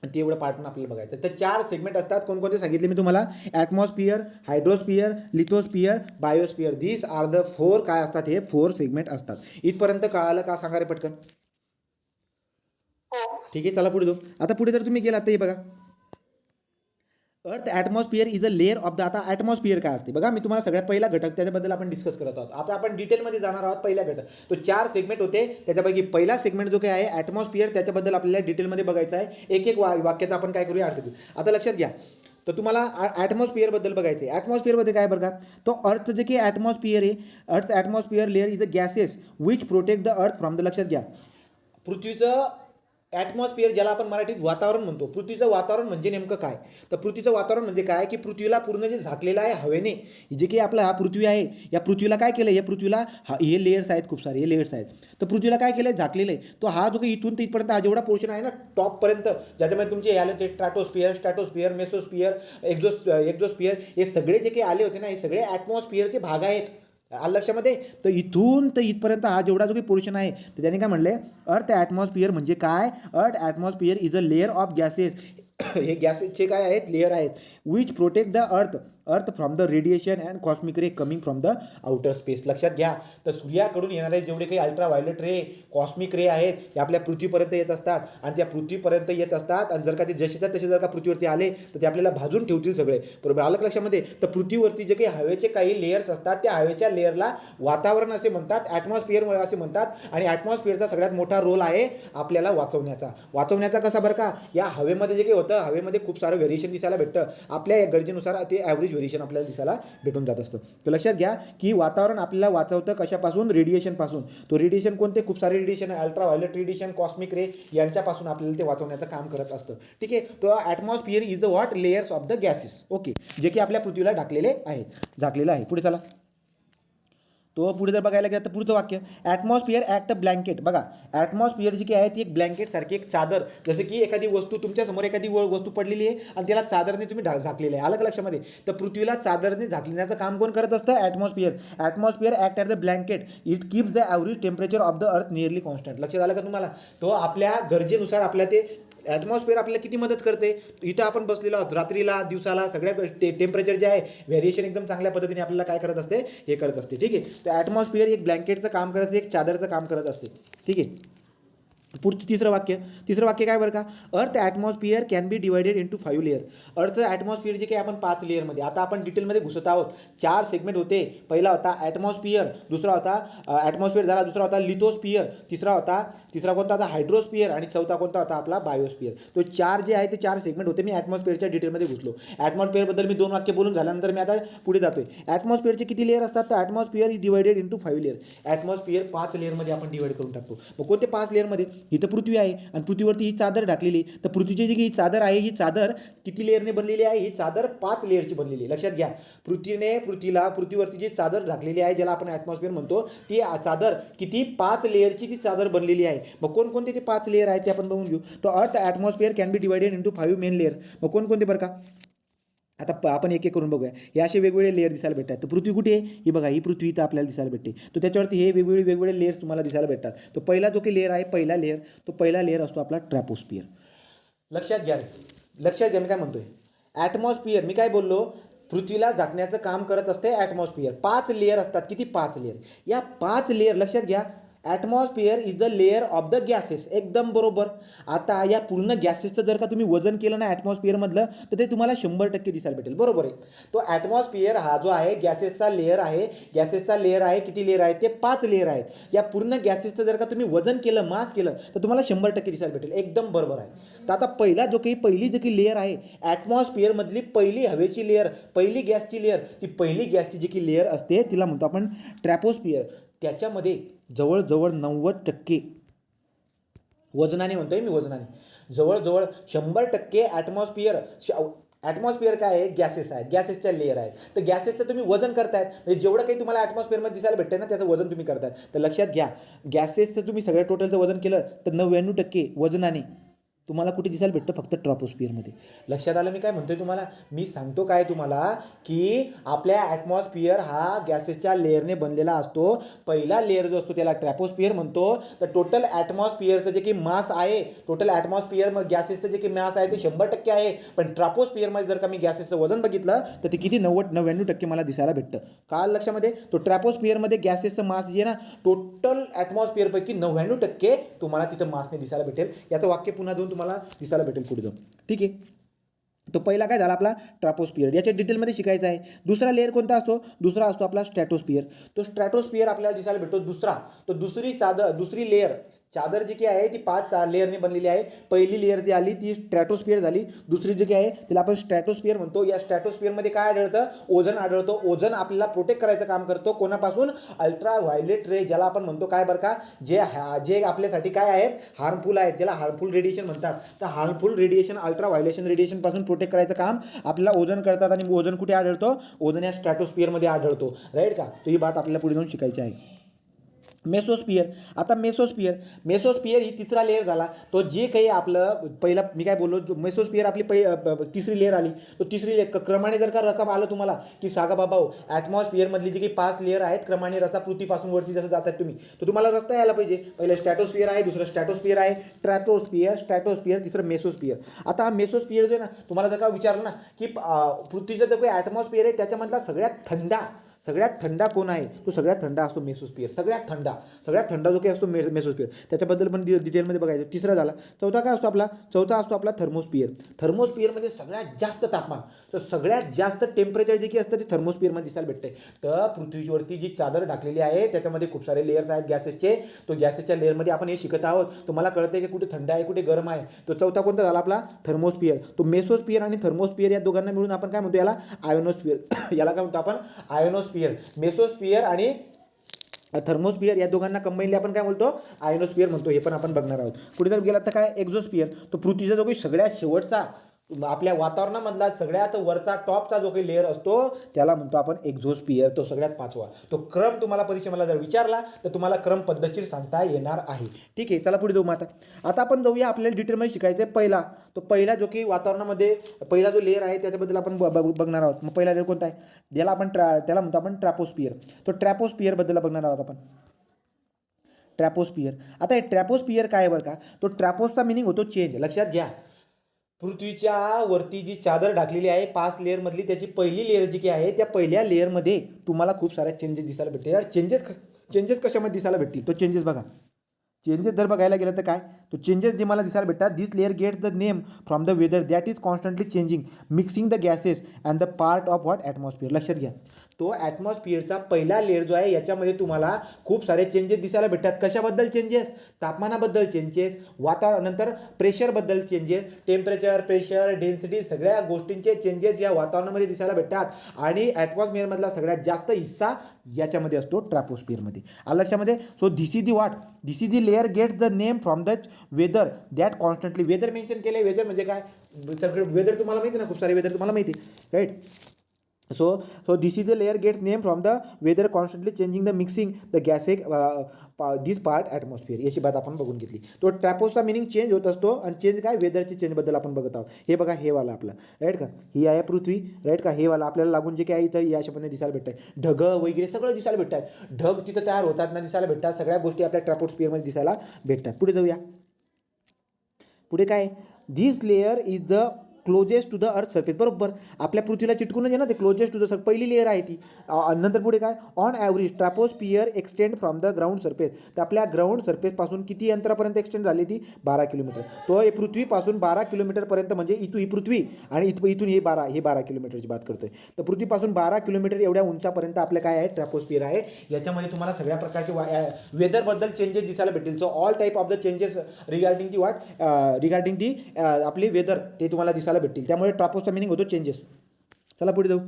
ते एवढं पार्ट पण आपल्याला बघायचं. तर 4 सेगमेंट असतात. कोणकोणते सांगितले मी तुम्हाला, atmosphere, hydrosphere, lithosphere, biosphere. This are the 4 काय असतात, हे 4 सेगमेंट असतात. इथपर्यंत कळालं का, सांगा रे पटकन. ठीक आहे, चला पुढे जाऊ. आता पुढे जर तुम्ही गेलात तर हे बघा, अर्थ atmosphere is a layer of the. आता ॲटमॉस्फिअर काय असते बघा, मी तुम्हाला सगळ्यात पहिला घटक त्याच्याबद्दल आपण डिस्कस करत आहोत. आता आपण डिटेलमध्ये जाणार आहोत. पहिला घटक, तो 4 सेगमेंट होते, त्याच्यापैकी पहिला सेगमेंट जो काही आहे ॲटमॉस्फिअर, त्याच्याबद्दल आपल्याला डिटेलमध्ये बघायचं आहे. एक एक वाक्याचा आपण काय करूया, अर्थ देऊ. आता लक्षात घ्या, तर तुम्हाला ॲटमॉस्फिअरबद्दल बघायचं आहे. ॲटमॉस्फिअरमध्ये काय बरं का, तो अर्थ जे की ॲटमॉस्फिअर आहे, अर्थ atmosphere layer is a gases which protect the earth from the. लक्षात घ्या, पृथ्वीचं ॲटमॉस्फिअर ज्याला आपण मराठीत वातावरण म्हणतो. पृथ्वीचं वातावरण म्हणजे नेमकं काय, तर पृथ्वीचं वातावरण म्हणजे काय की पृथ्वीला पूर्ण जे झाकलेलं आहे हवेने, जे काही आपला हा पृथ्वी आहे, या पृथ्वीला काय केलं, या पृथ्वीला हे लेयर्स आहेत, खूप सारे हे लेयर्स आहेत. तर पृथ्वीला काय केलं, झाकलेलं आहे. तो हा जो काही इथून ते इथपर्यंत हा जेवढा पोर्शन आहे ना टॉपपर्यंत, ज्याच्यामध्ये तुमचे आले होते स्ट्रॅटोस्फिअर, मेसोस्फिअर, एक्झोस्फिअर, हे सगळे जे काही आले होते ना, हे सगळे ॲटमॉस्फिअरचे भाग आहेत. आलं लक्षामध्ये. तर इथून तर इथपर्यंत हा जेवढा जो काही पोर्शन आहे, तर त्याने काय म्हणले, अर्थ ॲटमॉस्फिअर म्हणजे काय, अर्थ atmosphere is a layer of gases. हे गॅसेसचे काय आहेत, लेअर आहेत, which protect the earth from the radiation and cosmic ray coming from the outer space. लक्षात घ्या, तर सूर्याकडून येणारे जेवढे काही अल्ट्राव्हायोलेट रे, कॉस्मिक रे आहेत, ते आपल्या पृथ्वीपर्यंत येत असतात, आणि त्या पृथ्वीपर्यंत येत असतात, आणि जर का ते जसेच्या तसे जर का पृथ्वीवरती आले तर ते आपल्याला भाजून ठेवतील सगळे, बरोबर. आलं लक्षामध्ये. तर पृथ्वीवरती जे काही हवेचे काही लेयर्स असतात, त्या हवेच्या लेअरला वातावरण असे म्हणतात, ॲटमॉस्फिअर असे म्हणतात. आणि ॲटमॉस्फिअरचा सगळ्यात मोठा रोल आहे आपल्याला वाचवण्याचा कसा बरं का, या हवेमध्ये जे काही होतं, हवेमध्ये खूप सारं व्हेरिएशन दिसायला भेटतं. आपल्या गरजेनुसार ते ॲव्हरेज व्हेरिएशन आपल्याला दिसायला भेटून जात असतं. तर लक्षात घ्या की वातावरण आपल्याला वाचवतं कशापासून, रेडिएशनपासून. तो रेडिएशन कोणते, खूप सारे रेडिएशन आहे, अल्ट्राव्हायोलेट रेडिएशन, कॉस्मिक रे, यांच्यापासून आपल्याला ते वाचवण्याचं काम करत असतं. ठीक आहे. तो atmosphere is the what, layers of the gases. Okay, जे की आपल्या पृथ्वीला ढाकलेले आहेत, झाकलेलं आहे. पुढे चला. तो पुढे जर बघायला गेलं तर पुढचं वाक्य, ॲटमॉस्फिअर ॲक्ट अ ब्लँकेट. बघा, ॲटमॉस्फिअर जी काही आहे ती एक ब्लँकेट सारखी, एक चादर. जसं की एखादी वस्तू तुमच्यासमोर, एखादी वस्तू पडलेली आहे आणि त्याला चादरने तुम्ही झाकलेलं आहे. आलं लक्षामध्ये. तर पृथ्वीला चादरने झाकण्याचं काम कोण करत असतं, atmosphere. Atmosphere act at the blanket, it keeps the average temperature of the earth nearly constant. लक्षात आलं का तुम्हाला. तो आपल्या गरजेनुसार आपल्या ते ॲटमॉस्फिअर आपल्याला किती मदत करते. इथं आपण बसलेलो आहोत, रात्रीला दिवसाला सगळ्या टेम्परेचर जे आहे, व्हेरिएशन एकदम चांगल्या पद्धतीने आपल्याला काय करत असते, हे करत असते. ठीक आहे. तर ॲटमॉस्फिअर एक ब्लँकेटचं काम करत असते, एक चादरचं काम करत असते. ठीक आहे. पुढचं तिसरं वाक्य काय बरं का, अर्थ atmosphere can be divided into 5 layer. अर्थ ॲटमॉस्फिअर जे काही आपण 5 लेअरमध्ये, आता आपण डिटेलमध्ये घुसत आहोत. 4 सेगमेंट होते. पहिला होता ॲटमॉस्फिअर, दुसरा होता ॲटमॉस्फिअर झाला, दुसरा होता लिथोस्फिअर, तिसरा कोणता होता, हायड्रोस्फिअर, आणि चौथा कोणता होता आपला, बायोस्फिअर. तो 4 जे आहे ते 4 सेगमेंट होते. मी ॲटमॉस्फिअरच्या डिटेलमध्ये घुसलो. ॲटमॉस्फिअरबद्दल मी 2 वाक्य बोलून झाल्यानंतर मी आता पुढे जातोय. ॲटमॉस्फिअरचे किती लेअर असतात, तर atmosphere is divided into 5 layer. Atmosphere 5 लेअरमध्ये आपण डिवाइड करून टाकतो. मग कोणते 5 लेअरमध्ये, इथं पृथ्वी आहे आणि पृथ्वीवरती ही चादर ढाकलेली आहे. तर पृथ्वीची जी ही चादर आहे, ही चादर किती लेअरने बनलेली आहे? ही चादर 5 लेअरची बनलेली आहे. लक्षात घ्या, पृथ्वीवरती जी चादर ढाकलेली आहे, ज्याला आपण ॲटमॉस्फिअर म्हणतो, ती चादर किती 5 लेअरची ती चादर बनलेली आहे. मग कोणकोणते ते 5 लेअर आहेत ते आपण बघून घेऊ. तो अर्थ atmosphere can be divided into 5 main layer. मग कोणकोणते बरं का? आता आपण एक एक करून बघूया. हे असे वेगवेगळे लेअर दिसायला भेटतात. तर पृथ्वी कुठे आहे? ही बघा, ही पृथ्वी इथं आपल्याला दिसायला भेटते. तर त्याच्यावरती हे वेगवेगळे लेअर्स तुम्हाला दिसायला भेटतात. तो पहिला जो काही लेअर आहे, पहिला लेअर असतो आपला ट्रॅपोस्फिअर. लक्षात घ्या मी काय म्हणतोय. ॲटमॉस्फिअर, मी काय बोललो, पृथ्वीला झाकण्याचं काम करत असते ॲटमॉस्फिअर. 5 लेअर असतात. किती? 5 लेअर. या 5 लेअर लक्षात घ्या. Atmosphere is the layer of the gases. एकदम बरोबर. आता या पूर्ण गॅसेसचं जर का तुम्ही वजन केलं ना ॲटमॉस्फिअरमधलं, तर ते तुम्हाला 100% दिसायला भेटेल. बरोबर आहे. तो ॲटमॉस्फिअर हा जो आहे गॅसेसचा लेअर आहे. किती लेअर आहे? ते 5 लेअर आहेत. या पूर्ण गॅसेसचं जर का तुम्ही वजन केलं, मास केलं, तर तुम्हाला 100% दिसायला भेटेल. एकदम बरोबर आहे. तर आता पहिली जो काही लेअर आहे ॲटमॉस्फिअरमधली, पहिली हवेची लेअर, पहिली गॅसची लेअर, ती पहिली गॅसची जी काही लेअर असते तिला म्हणतो आपण ट्रॅपोस्फिअर. त्याच्यामध्ये जवळजवळ 90% वजनाने म्हणतोय मी, जवळजवळ 100% ॲटमॉस्फिअर काय आहे? गॅसेस आहेत, गॅसेसच्या लेअर आहेत. तर गॅसेसचं तुम्ही वजन करतायत, म्हणजे जेवढं काही तुम्हाला ॲटमॉस्फिअरमध्ये दिसायला भेटतं ना, त्याचं वजन तुम्ही करतायत. तर लक्षात घ्या, गॅसेसचं तुम्ही सगळ्या टोटलचं वजन केलं तर 99% वजनाने तुम्हाला कुठे दिसायला भेटतं? फक्त ट्रॉपोस्फिअरमध्ये. लक्षात आलं मी काय म्हणतोय तुम्हाला? मी सांगतो काय तुम्हाला, की आपल्या ॲटमॉस्फिअर हा गॅसेसच्या लेअरने बनलेला असतो. पहिला लेअर जो असतो त्याला ट्रॅपोस्फिअर म्हणतो. तर टोटल ॲटमॉस्फिअरचं जे काही मास आहे, गॅसेसचं जे काही मास आहे ते 100% आहे. पण ट्रॉपोस्फिअरमध्ये जर का मी गॅसेसचं वजन बघितलं तर ते किती? 99% मला दिसायला भेटतं. का लक्षामध्ये? तो ट्रॅपोस्फिअरमध्ये गॅसेसचं मास जे आहे ना, टोटल ॲटमॉस्फिअरपैकी 99% तुम्हाला तिथं मासने दिसायला भेटेल. याचं वाक्य पुन्हा जाऊन तुम्हाला दिसायला भेटेल पुढे जाऊन. ठीक आहे. तो पहिला काय झाला आपला ट्रॅपोस्फिअर. याच्या डिटेलमध्ये शिकायचं आहे. दुसरा लेअर कोणता असतो? दुसरा असतो आपला स्ट्रॅटोस्फिअर. तो स्ट्रॅटोस्फिअर आपल्याला दिसायला भेटतो दुसरा. तो दुसरी लेअर, चादर जी काही आहे ती 5 लेअरने बनलेली आहे. पहिली लेअर जी आली ती स्ट्रॅटोस्फिअर झाली. दुसरी जी काही आहे तिला आपण स्ट्रॅटोस्फिअर म्हणतो. या स्ट्रॅटोस्फिअरमध्ये काय आढळतं? ओझोन आढळतो. ओझोन आपल्याला प्रोटेक्ट करायचं काम करतो. कोणापासून? अल्ट्रा व्हायोलेट रे, ज्याला आपण म्हणतो काय बरं का, जे आपल्यासाठी काय आहेत? हार्मफुल आहेत, ज्याला हार्मफुल रेडिएशन म्हणतात. तर हार्मफुल रेडिएशन, अल्ट्रा व्हायोलेशन रेडिएशनपासून प्रोटेक्ट करायचं काम आपल्याला ओझोन करतात. आणि ओझोन कुठे आढळतो? ओझोन या स्ट्रॅटोस्फिअरमध्ये आढळतो. राईट का? तो ही बात आपल्याला पुढे जाऊन शिकायची आहे. मेसोस्फिअर. आता मेसोस्फिअर ही तिसरा लेअर झाला. तो जे काही आपलं पहिला मी काय बोललो, मेसोस्फिअर आपली तिसरी लेअर आली. तो तिसरी लेअर क्रमाने जर का रसा आलं तुम्हाला, की सागा बाबा ॲटमॉस्फिअरमधली जी काही 5 लेअर आहेत, क्रमाने रसा पृथ्वीपासून वरती जसं जातात तुम्ही, तर तुम्हाला रस्ता यायला पाहिजे. पहिलं स्ट्रॅटोस्फिअर आहे, दुसरं स्ट्रॅटोस्फिअर आहे, स्ट्रॅटोस्फिअर, तिसरं मेसोस्फिअर. आता हा मेसोस्फिअर जो आहे ना, तुम्हाला जर का विचारलं ना, की पृथ्वीचं जो काही ॲटमॉस्फिअर आहे त्याच्यामधला सगळ्यात थंडा कोण आहे? तो सगळ्यात थंडा असतो मेसोस्फिअर. सगळ्यात थंडा जो काही असतो मेसोस्फिअर. त्याच्याबद्दल पण डिटेलमध्ये बघायचं. तिसरा झाला. चौथा असतो आपला थर्मोस्फिअर. थर्मोस्फिअरमध्ये सगळ्यात जास्त तापमान, तर सगळ्यात जास्त टेम्परेचर जे काही असतं ते थर्मोस्फिअरमध्ये दिसायला भेटते. तर पृथ्वीवरती जी चादर टाकलेली आहे त्याच्यामध्ये खूप सारे लेयर्स आहेत गॅसेसचे. तो गॅसेसच्या लेअरमध्ये आपण हे शिकत आहोत. तुम्हाला कळते की कुठे थंड आहे, कुठे गरम आहे. तो चौथा कोणता झाला आपला? थर्मोस्फिअर. तो मेसोस्फिअर आणि थर्मोस्फिअर या दोघांना मिळून आपण काय म्हणतो? याला आयोनोस्फिअर. याला काय म्हणतो आपण? आयोनोस्फिअर. मेसोस्फिअर आणि थर्मोस्फिअर या दोघांना कंबाईनली आपण काय बोलतो? आयोनोस्फिअर म्हणतो. हे पण आपण बघणार आहोत. पुढे जर गेलात तर काय? एक्झोस्फिअर. तो पृथ्वीचा जो काही सगळ्यात शेवटचा, आपल्या वातावरणामधला सगळ्यात वरचा टॉपचा जो काही लेअर असतो त्याला म्हणतो आपण एक्झोस्फिअर. तो सगळ्यात 5वा. तो क्रम तुम्हाला परीक्षेला जर विचारला तर तुम्हाला क्रम पद्धतशीर सांगता येणार आहे. ठीक आहे, चला पुढे जाऊ. आता आपण जाऊया. आपल्याला डिटेलमध्ये शिकायचं आहे पहिला जो की वातावरणामध्ये पहिला जो लेअर आहे त्याच्याबद्दल आपण बघणार आहोत. मग पहिला लेअर कोणता आहे? त्याला म्हणतो आपण ट्रॅपोस्फिअर. तो ट्रॅपोस्फिअरबद्दल बघणार आहोत आपण. ट्रॅपोस्फिअर. आता हे ट्रॅपोस्फिअर काय बरं का? तो ट्रॅपोसचा मिनिंग होतो चेंज. लक्षात घ्या, पृथ्वीच्या वरती जी चादर टाकलेली आहे 5 लेअरमधली, त्याची पहिली लेअर जी काही आहे त्या पहिल्या लेअरमध्ये तुम्हाला खूप साऱ्या चेंजेस दिसायला भेटते. यार चेंजेस कशामध्ये दिसायला भेटतील? तो चेंजेस बघा. चेंजेस जर बघायला गेलं तर काय? तो चेंजेस जे मला दिसायला भेटतात, this layer gets the name from the weather that is constantly changing mixing the gases and the part of what atmosphere. लक्षात घ्या, तो ॲटमॉस्फिअरचा पहिला लेअर जो आहे याच्यामध्ये तुम्हाला खूप सारे चेंजेस दिसायला भेटतात. कशाबद्दल चेंजेस? तापमानाबद्दल चेंजेस, नंतर प्रेशरबद्दल चेंजेस, टेम्परेचर, प्रेशर, डेन्सिटी सगळ्या गोष्टींचे चेंजेस या वातावरणामध्ये दिसायला भेटतात. आणि ॲटमॉस्फिअरमधला सगळ्यात जास्त हिस्सा याच्यामध्ये असतो ट्रॅपोस्फिअरमध्ये. आलं लक्षामध्ये? So this is the what, this is the layer gets the name from the weather that constantly. Weather mention केले. वेदर म्हणजे काय? सगळं वेदर तुम्हाला माहिती ना, खूप सारे वेदर तुम्हाला माहिती, right. So this is the layer gets name from the weather constantly changing the mixing the gases this part atmosphere. याची बात आपण बघून घेतली. तो ट्रॅपोसचा मिनिंग चेंज होत असतो आणि चेंज काय? वेदरची चेंजबद्दल आपण बघत आहोत. हे बघा, हे वाला आपला, राईट का, ही आहे पृथ्वी, राईट का. हे वाला आपल्याला लागून जे काय आहे इथं या अशापणे दिसायला भेटत आहे. ढग वगैरे सगळं दिसायला भेटतात. ढग तिथं तयार होतात ना, दिसायला भेटतात. सगळ्या गोष्टी आपल्या ट्रॅपोस्फिअरमध्ये दिसायला भेटतात. पुढे जाऊया. पुढे काय? This layer is the closest to the earth surface. बरोबर, आपल्या पृथ्वीला चिटकूनच आहे ना ते, क्लोजेस्ट टू द पहिली लेअर आहे ती. नंतर पुढे काय? On average troposphere extend from the ground surface. तर आपल्या ग्राउंड सरफेसपासून किती अंतरापर्यंत एक्सटेंड झाली ती? 12 किलोमीटर. तो हे पृथ्वीपासून 12 किलोमीटरपर्यंत, म्हणजे इथून ही पृथ्वी आणि इथून हे 12 किलोमीटरची बात करतोय. तर पृथ्वीपासून 12 किलोमीटर एवढ्या उंचापर्यंत आपलं काय आहे? ट्रॅपोस्फिअर आहे. याच्यामध्ये तुम्हाला सगळ्या प्रकारचे वेदरबद्दल चेंजेस दिसायला भेटतील. So all type of the changes regarding the आपली वेदर ते तुम्हाला दिसायला भेटतील. त्यामुळे ट्रॅपोसचा मिनिंग होतो चेंजेस. चला पुढे जाऊ.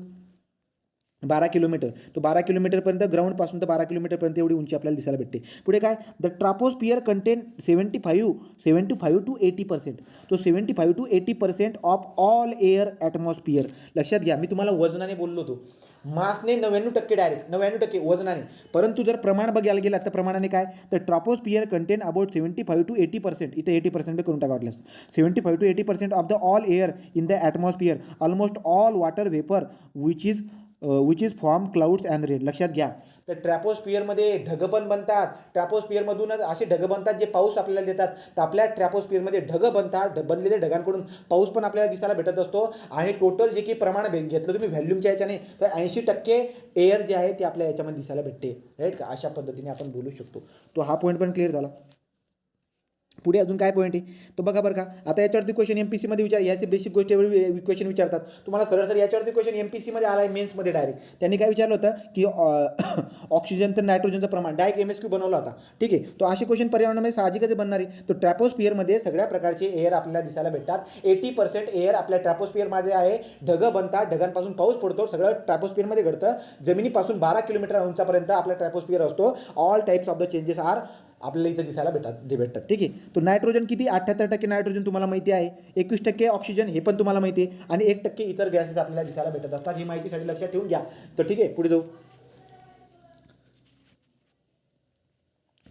12 किलोमीटर, तो 12 किलोमीटरपर्यंत ग्राउंडपासून तर 12 किलोमीटरपर्यंत एवढी उंची आपल्याला दिसायला भेटते. पुढे काय? The troposphere contain 75 to 80%. तो 75 to 80% of all air atmosphere. लक्षात घ्या, मी तुम्हाला वजनाने बोललो होतो. मासने 99% डायरेक्ट 99% वजनाने, परंतु जर प्रमाण बघायला गेला तर प्रमाणाने काय? तर ट्रॉपोस्फिअर कंटेन अबाउट 75 to 80%. इथं 80% करून टाका वाटल्यास. 75 to 80% of the all air in the atmosphere, almost all water vapour which is form clouds and rain. लक्षात घ्या, तर ट्रॅपोस्फिअरमध्ये ढग पण बनतात. ट्रॅपोस्फिअरमधूनच असे ढग बनतात जे पाऊस आपल्याला देतात. तर आपल्या ट्रॅपोस्फिअरमध्ये ढग बनतात. बनलेल्या ढगांकडून पाऊस पण आपल्याला दिसायला भेटत असतो. आणि टोटल जे की प्रमाण घेतलं तुम्ही व्हॅल्यूमच्या याच्याने, तर 80% एअर जे आहे ते आपल्या याच्यामध्ये दिसायला भेटते, राईट का. अशा पद्धतीने आपण बोलू शकतो. तो हा पॉईंट पण क्लिअर झाला. पुढे अजून काय पॉईंट आहे तो बघा बरं का. आता याच्यावरती क्वेश्चन एमपीसीमध्ये याची बेसिक गोष्टीवर क्वेश्चन विचारतात तुम्हाला. सरळ याच्यावरती क्वेश्चन एमपीसीमध्ये आला आहे मेन्समध्ये डायरेक्ट. त्यांनी काय विचारलं होतं की ऑक्सिजन तर नायट्रोजनचं प्रमाण डायरेक्ट MSQ बनवला होता, ठीक आहे. तो असे क्वेश्चन पर्यावरणामध्ये साहजिकच बनणार आहे. तर ट्रॅपोस्फिअरमध्ये सगळ्या प्रकारचे एअर आपल्याला दिसायला भेटतात. 80% एअर आपल्या ट्रॅपोस्फिअरमध्ये आहे. ढगं बनतात, ढगांपासून पाऊस पडतो, सगळं ट्रॅपोस्फिअरमध्ये घडतं. जमिनीपासून 12 किलोमीटर उंचापर्यंत आपला ट्रॅपोस्फिअर असतो. All types of the changes are आपल्याला इथं दिसायला भेटतात, ठीक आहे. तो नायट्रोजन किती? 78% नायट्रोजन तुम्हाला माहिती आहे. 21% ऑक्सिजन हे पण तुम्हाला माहिती आहे. आणि 1% इतर गॅसेस आपल्याला दिसायला भेटत असतात. ही माहितीसाठी लक्षात ठेवून घ्या. तर ठीक आहे, पुढे जाऊ.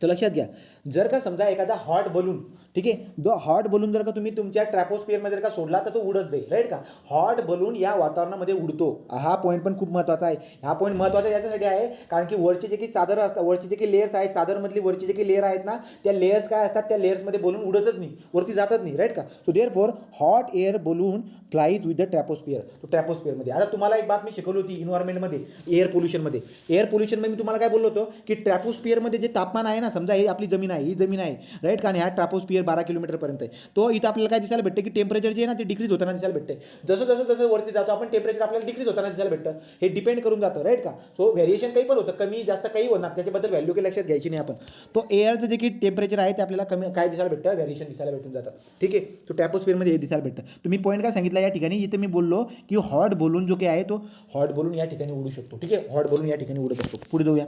तर लक्षात घ्या, जर का समजा एखादा हॉट बलून, ठीक आहे, जो हॉट बलून जर का तुम्ही तुमच्या ट्रॅपोस्फिअरमध्ये जर का सोडला तर तो उडत जाईल, राईट का. हॉट बलून या वातावरणामध्ये उडतो. हा पॉईंट पण खूप महत्त्वाचा आहे. हा पॉईंट महत्त्वाचा याच्यासाठी आहे कारण की वरची जे की चादर असतात, वरची जे की लेयर्स आहेत, चादरमधली वरची जे की लेअर आहेत ना, त्या लेयर्स काय असतात, त्या लेयर्समध्ये बलून उडतच नाही, वरती जातच नाही, राईट का. So therefore hot air balloon flies with the troposphere. तो ट्रॅपोस्फिअरमध्ये. आता तुम्हाला एक बात मी शिकवली होती इन्व्हायरमेंटमध्ये, एअर पोल्युशनमध्ये. एअर पोल्युशनमध्ये मी तुम्हाला काय बोललो होतो की ट्रॅपोस्फिअरमध्ये जे तापमान आहे ना, समजा ही आपली जमीन आहे, ही जमीन आहे, राईट का. आणि ह्या ट्रॅपोस्फिअर 12 किलोमीटरपर्यंत आहे. तो इथं आपल्याला काय दिसायला भेटतं की टेम्परेचर जे आहे ना ते डिक्रीज होताना दिसायला भेटते. जसं वरती जातो आपण टेम्परेचर आपल्याला डिक्रीज होताना दिसायला भेटतं. हे डिपेंड करून जातं, राईट का. सो व्हेरिएशन काही पण होतं, कमी जास्त काही होणार, त्याच्याबद्दल व्हॅल्यू काही लक्षात घ्यायची नाही आपण. तो एअरचं जे की टेम्परेचर आहे ते आपल्याला कमी काय दिसायला भेटतं, व्हेरिएशन दिसायला भेटून जातं, ठीक आहे. तो ट्रॅपोस्फिअरमध्ये हे दिसायला भेटतं. तुम्ही पॉईंट काय सांगितला या ठिकाणी, इथे मी बोललो की हॉट बलून जो काही आहे तो हॉट बलून या ठिकाणी उडू शकतो, ठीक आहे. हॉट बलून या ठिकाणी उडत असतो. पुढे जाऊया.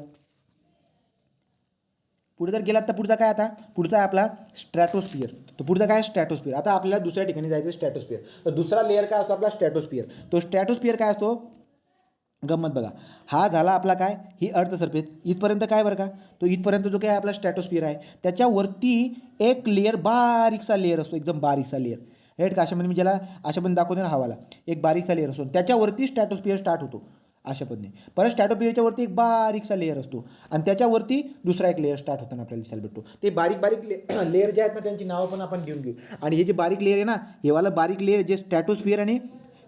पुढे जर गेलात तर पुढचा काय, आता पुढचा आहे आपला स्ट्रॅटोस्फिअर. तो पुढचा काय? स्ट्रॅटोस्फिअर. आता आपल्याला दुसऱ्या ठिकाणी जायचं स्ट्रॅटोस्फिअर. तर दुसरा लेअर काय असतो आपला? स्ट्रॅटोस्फिअर. तो स्ट्रॅटोस्फिअर काय असतो? गंमत बघा, हा झाला आपला काय, ही अर्थ सरफेस इथपर्यंत काय बरं का. तो इथपर्यंत जो काय आपला स्ट्रॅटोस्फिअर आहे त्याच्यावरती एक लेअर, बारीकसा लेअर असतो, एकदम बारीकसा लेअर, राईट का. अशा म्हणजे मी ज्याला अशा पण दाखवतो ना हवाला, एक बारीकसा लेअर असतो, त्याच्यावरती स्ट्रॅटोस्फिअर स्टार्ट होतो अशा पद्धतीने. परत स्ट्रॅटोस्फिअरच्या वरती एक बारीकसा लेअर असतो आणि त्याच्यावरती दुसरा एक लेअर स्टार्ट होताना आपल्याला दिसायला भेटतो. ते बारीक बारीक लेअर जे आहेत ना त्यांची नावं पण आपण घेऊन घेऊ. आणि हे जे बारीक लेअर आहे ना, हे वाला बारीक लेअर जे स्ट्रॅटोस्फिअर आणि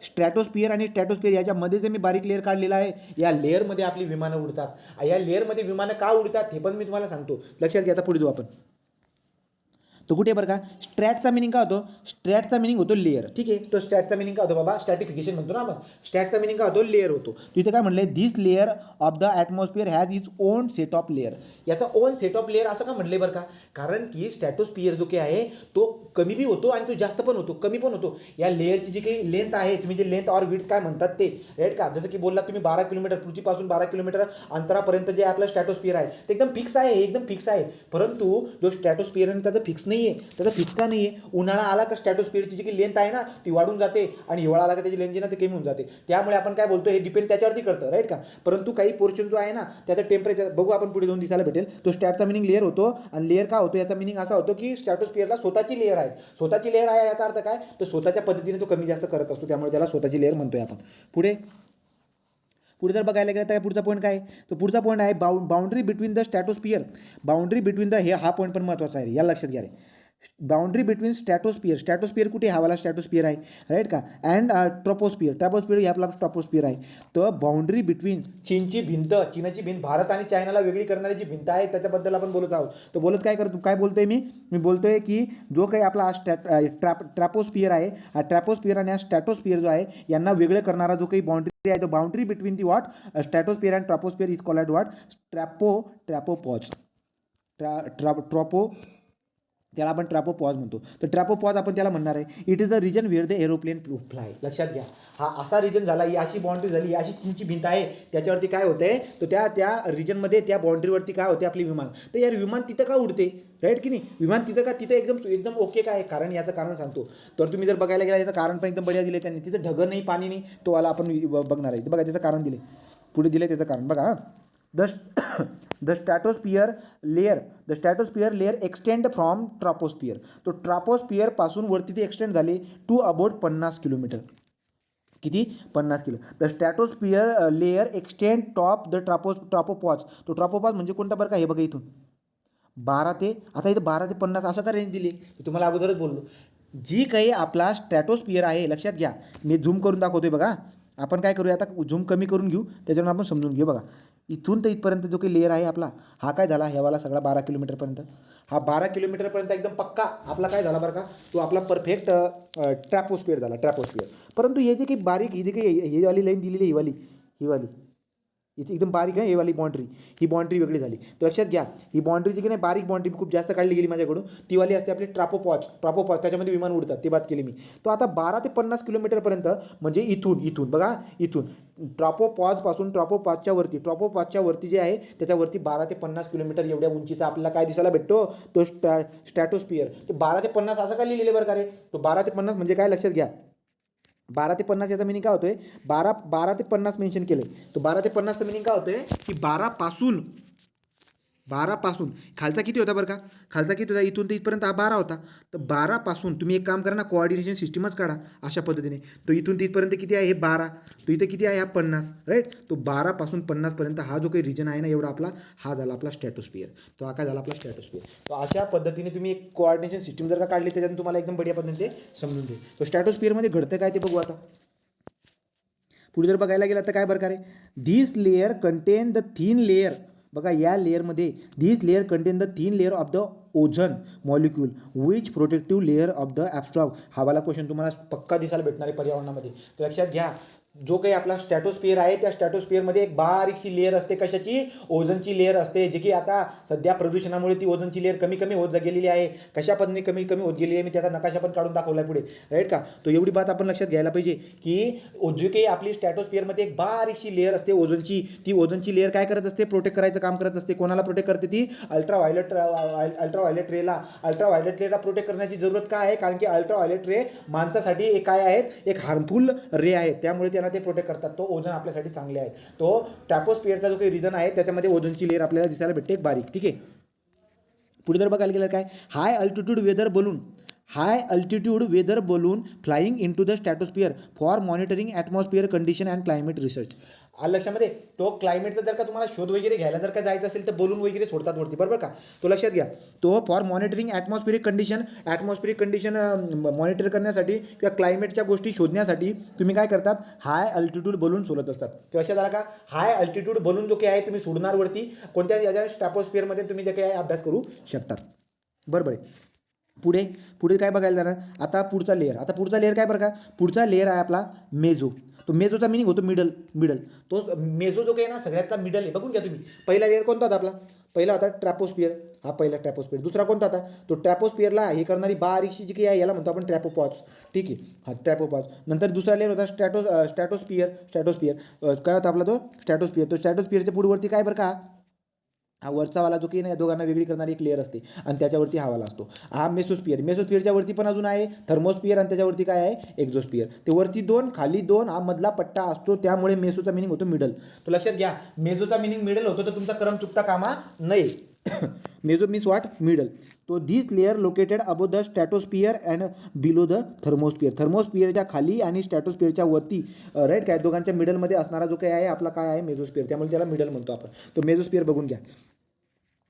स्ट्रॅटोस्फिअर याच्यामध्ये जे मी बारीक लेअर काढलेला आहे, या लेअरमध्ये आपली विमानं उडतात. या लेअरमध्ये विमानं का उडतात हे पण मी तुम्हाला सांगतो, लक्षात घ्या. आता पुढे जाऊ आपण. तो कुठे बरं का स्ट्रॅटचा मिनिंग काय होतो, स्ट्रॅटचा मिनिंग होतो लेअर. ठीक आहे, तो स्ट्रॅटचा मिनिंग काय होतो बाबा, स्ट्रॅटिफिकेशन म्हणतो ना आपण. स्ट्रॅटचा मिनिंग काय होतो, लेअर होतो. तिथे काय म्हणलं, this layer of the atmosphere has is own set of layer. याचा ओन सेट ऑफ लेअर असं का म्हणले बरं का, कारण की स्ट्रॅटोस्फिअर जो काही आहे तो कमी बी होतो आणि तो जास्त पण होतो, कमी पण होतो. या लेअरची जी काही लेंथ आहे, तुम्ही जे लेंथ ऑर विड्थ काय म्हणतात ते, राईट का, जसं की बोलला तुम्ही 12 किलोमीटर, पृथ्वीपासून 12 किलोमीटर अंतरापर्यंत जे आपलं स्ट्रॅटोस्फिअर आहे ते एकदम फिक्स आहे, एकदम फिक्स आहे. परंतु जो स्ट्रॅटोस्फिअर आहे त्याचं फिक्स नाही आहे. त्याचं फिक्स का नाही आहे, उन्हाळा आला का स्ट्रॅटोस्फिअरची जी काही लेंथ आहे ना ती वाढून जाते आणि हिवाळा आला का त्याची लेंथ जी ना ती कमी होऊन जाते. त्यामुळे आपण काय बोलतो, हे डिपेंड त्याच्यावरती करतं, राईट का. परंतु काही पोर्शन जो आहे ना त्याचं टेम्परेचर बघू आपण पुढे 2 दिवसाला भेटेल. तो स्ट्रॅटचा मिनिंग लेअर होतो आणि लेअर का होतो, याचा मिनिंग असा होतो की स्ट्रॅटोस्फिअरला स्वतःची लेअर आहे. स्वतःची लेअर आहे याचा अर्थ काय, तर स्वतःच्या पद्धतीने तो कमी जास्त करत असतो, त्यामुळे त्याला स्वतःची लेअर म्हणतोय आपण. पुढे पुढे जर बघायला गेलं तर पुढचा पॉईंट काय, तो पुढचा पॉईंट आहे boundary between the stratosphere. Boundary between the, हे हा पॉईंट पण महत्त्वाचा आहे, या लक्षात घ्या रे. बाउंड्री बिटवीन स्ट्रॅटोस्फिअर, स्ट्रॅटोस्फिअर कुठे, हा वाला स्ट्रॅटोस्फिअर आहे, राईट का, अँड ट्रोपोस्फिअर, ट्रॅपोस्फिअर हे आपला ट्रॉपोस्फिअर आहे. तर बाउंड्री बिटवीन चीनची भिंत, चीनची भिंत भारत आणि चायनाला वेगळी करणारी जी भिंत आहे त्याच्याबद्दल आपण बोलत आहोत. तो बोलत काय करतो, काय बोलतोय मी बोलतोय की जो काही आपला ट्रॅपोस्फिअर आहे, हा ट्रॅपोस्फिअर आणि हा स्ट्रॅटोस्फिअर जो आहे यांना वेगळं करणारा जो काही बाउंड्री आहे, तो boundary between the what stratosphere and troposphere is called what tropopause. Tropo, त्याला आपण ट्रॅपोपॉज म्हणतो. तर ट्रॅपोपॉज आपण त्याला म्हणणार आहे. It is the region where the aeroplane fly. लक्षात घ्या, हा असा रिजन झाला, ही अशी बाउंड्री झाली, ही अशी चीनची भिंत आहे, त्याच्यावरती काय होतंय, तर त्या रिजनमध्ये त्या बाउंड्रीवरती काय होते, आपली विमान. तर यार विमान तिथं का उडते, राईट की नाही, विमान तिथं का, तिथं एकदम ओके काय, कारण याचं कारण सांगतो. तर तुम्ही जर बघायला गेला याचं कारण पण एकदम बढिया दिले त्यांनी. तिथं ढगं नाही, पाणी नाही, तो वाला आपण बघणार आहे. बघा त्याचं कारण दिले, पुढे दिले त्याचं कारण बघा. The stratosphere layer extend from troposphere. तो ट्रॉपोस्फिअर पासून वरती ते एक्सटेंड झाले टू अबाउट 50 किलोमीटर. किती, 50 kilo. The stratosphere layer extend top the tropopause. तो ट्रॉपोपॉज म्हणजे कोणता बरं का, हे बघा इथून 12 ते, आता इथं 12 ते 50 असं का रेंज दिली, मी तुम्हाला अगोदरच बोललो. जी काही आपला स्ट्रॅटोस्फिअर आहे, लक्षात घ्या, मी झूम करून दाखवतोय बघा. आपण काय करूया आता, झूम कमी करून घेऊ, त्याच्यावर आपण समजून घेऊ. बघा इथून तर इथपर्यंत जो काही लेअर आहे आपला, हा काय झाला, ह्यावाला सगळा 12 किलोमीटरपर्यंत, हा 12 किलोमीटरपर्यंत एकदम पक्का आपला काय झाला बरं का, तो आपला परफेक्ट ट्रॅपोस्फिअर झाला, ट्रॅपोस्फिअर. परंतु हे जे काही बारीक, ही जे काही ही वाली लाईन दिलेली, ही वाली इथे एकदम बारीक आहे, हे वाली बाउंड्री, ही बाउंड्री वेगळी झाली. तर लक्षात घ्या, ही बाउंड्री जी की नाही बारीक बाउंड्री खूप जास्त काढली गेली माझ्याकडून, ती वाली असते आपली ट्रॅपोपॉज, त्याच्यामध्ये विमान उडतात, ती बात केली मी. तो आता 12 ते 50 किलोमीटरपर्यंत, म्हणजे इथून बघा, इथून ट्रॉपोपॉजच्या वरती जे आहे त्याच्यावरती 12 ते 50 किलोमीटर एवढ्या उंचीचा आपल्याला काय दिसायला भेटतो, तो स्ट्रॅटोस्फिअर. ते 12 ते 50 असं काय लिहिलेलं बरं का रे, तो 12 ते 50 म्हणजे काय, लक्षात घ्या, 12 ते 50 याचा मिनिंग काय होतोय, 12 ते 50 मेन्शन केलं आहे. तो 12 ते 50चं मिनिंग काय होतंय की 12 पासून खालचा किती होता बरं का, खालचा किती होता, इथून तर इथपर्यंत हा 12 होता. तर 12 पासून तुम्ही एक काम करा ना, कोऑर्डिनेशन सिस्टीमच काढा अशा पद्धतीने. तो इथून तिथपर्यंत किती आहे, हे 12, तो इथं किती आहे, हा 50, राईट. तो 12 पासून 50 पर्यंत हा जो काही रिजन आहे ना एवढा आपला, हा झाला आपला स्ट्रॅटोस्फिअर. तो हा काय झाला आपला स्ट्रॅटोस्फिअर. तो अशा पद्धतीने तुम्ही एक कोऑर्डिनेशन सिस्टीम जर का काढली, त्याच्यातून तुम्हाला एकदम बढिया पद्धतीने समजून दे. तो स्ट्रॅटोस्फिअरमध्ये घडतं काय ते बघू आता. पुढे जर बघायला गेलं तर काय प्रकारे, this layer contain the thin layer. बघा या लेअरमध्ये, this layer contain the thin layer of the ozone molecule which protective layer of the ॲब्स्ट्रॉग. हा वाला क्वेश्चन तुम्हाला पक्का दिसायला भेटणार आहे पर्यावरणामध्ये. तर लक्षात घ्या, जो काही आपला स्ट्रॅटोस्फिअर आहे त्या स्ट्रॅटोस्फिअरमध्ये एक बारीकशी लेअर असते, कशाची, ओझनची लेअर असते, जी की आता सध्या प्रदूषणामुळे ती ओझनची लेअर कमी होत गेलेली आहे. कशा पद्धतीने कमी होत गेली आहे, मी त्याचा नकाशा पण काढून दाखवला आहे पुढे, राईट का. तो एवढी बात आपण लक्षात घ्यायला पाहिजे की जी काही आपली स्ट्रॅटोस्फिअरमध्ये एक बारीकशी लेअर असते ओझनची, ती ओझनची लेअर काय करत असते, प्रोटेक्ट करायचं काम करत असते. कोणाला प्रोटेक्ट करते, ती अल्ट्राव्हायलेट रेला. अल्ट्राव्हायलेट रेला प्रोटेक्ट करण्याची जरूरत काय आहे, कारण की अल्ट्राव्हायलेट रे माणसासाठी एक काय आहेत, एक हार्मफुल रे आहेत, त्यामुळे त्यांना ते प्रोटेक्ट करतात. तो ओझन आपल्यासाठी चांगले आहे. तो ट्रॅपोस्फिअरचा जो काही रिजन आहे त्याच्यामध्ये ओझनची लेअर आपल्याला दिसायला भेटते एक बारीक, ठीक आहे. पुढे जर बघायला गेलं काय, high altitude weather balloon flying into the stratosphere for monitoring atmosphere condition and climate research. आलं लक्षामध्ये, तो क्लायमेटचा जर का तुम्हाला शोध वगैरे घ्यायला जर का जायचं असेल तर बलून वगैरे सोडतात वरती, बरोबर का. तो लक्षात घ्या, तो फॉर मॉनिटरिंग ॲटमॉस्फिअरिक कंडिशन मॉनिटर करण्यासाठी किंवा क्लायमेटच्या गोष्टी शोधण्यासाठी तुम्ही काय करतात, हाय अल्टिट्यूड बलून सोडत असतात. तर लक्षात आला का, हाय अल्टिट्यूड बलून जो काही आहे तुम्ही सोडणार वरती, कोणत्या याच्या स्ट्रॅटोस्फिअरमध्ये तुम्ही जे काही अभ्यास करू शकतात, बरोबर आहे. पुढे पुढे काय बघायला जाणार आता पुढचा लेअर काय बरं का पुढचा लेअर आहे आपला मेझो. तो मेझोचा मिनिंग होतो मिडल. तो मेझो जो काही ना सगळ्यातला मिडल आहे. बघून घ्या तुम्ही. पहिला लेअर कोणता होता आपला? पहिला होता ट्रॅपोस्पियर. हा पहिला ट्रॅपोस्पियर. दुसरा कोणता होता? तो ट्रॅपोस्पियरला हे करणारी बारीकशी जी काही आहे याला म्हणतो आपण ट्रॅपोपॉज. ठीक आहे. हा ट्रॅपोपॉज. नंतर दुसरा लेअर होता स्ट्रॅटोस्पियर. काय होता आपला तो? स्ट्रॅटोस्पियर. तो स्ट्रॅटोस्पियरच्या पुढवरती काय बरं का? हा वरचावाला जो की नाही दोघांना वेगळी करणारी एक लेअर असते आणि त्याच्यावरती हवाला असतो. हा मेसोस्पियर वरती पण अजून आहे थर्मोस्पियर आणि त्याच्यावरती काय आहे एक्झोस्पियर. ते वरती 2 खाली 2 हा मधला पट्टा असतो. त्यामुळे मेसोचा मिनिंग होतो मिडल. तो लक्षात घ्या. मेझोचा मिनिंग मिडल होतो तर तुमचा क्रम चुकता कामा नये. Meso means what? मिडल. तो this layer located above the stratosphere and below the thermosphere. थर्मोस्पियरच्या खाली आणि स्ट्रॅटोस्पियरच्या वरती राईट काय दोघांच्या मिडलमध्ये असणारा जो काही आहे आपला काय आहे मेझोस्पियर. त्यामुळे त्याला मिडल म्हणतो आपण. तो मेझोस्पियर बघून घ्या.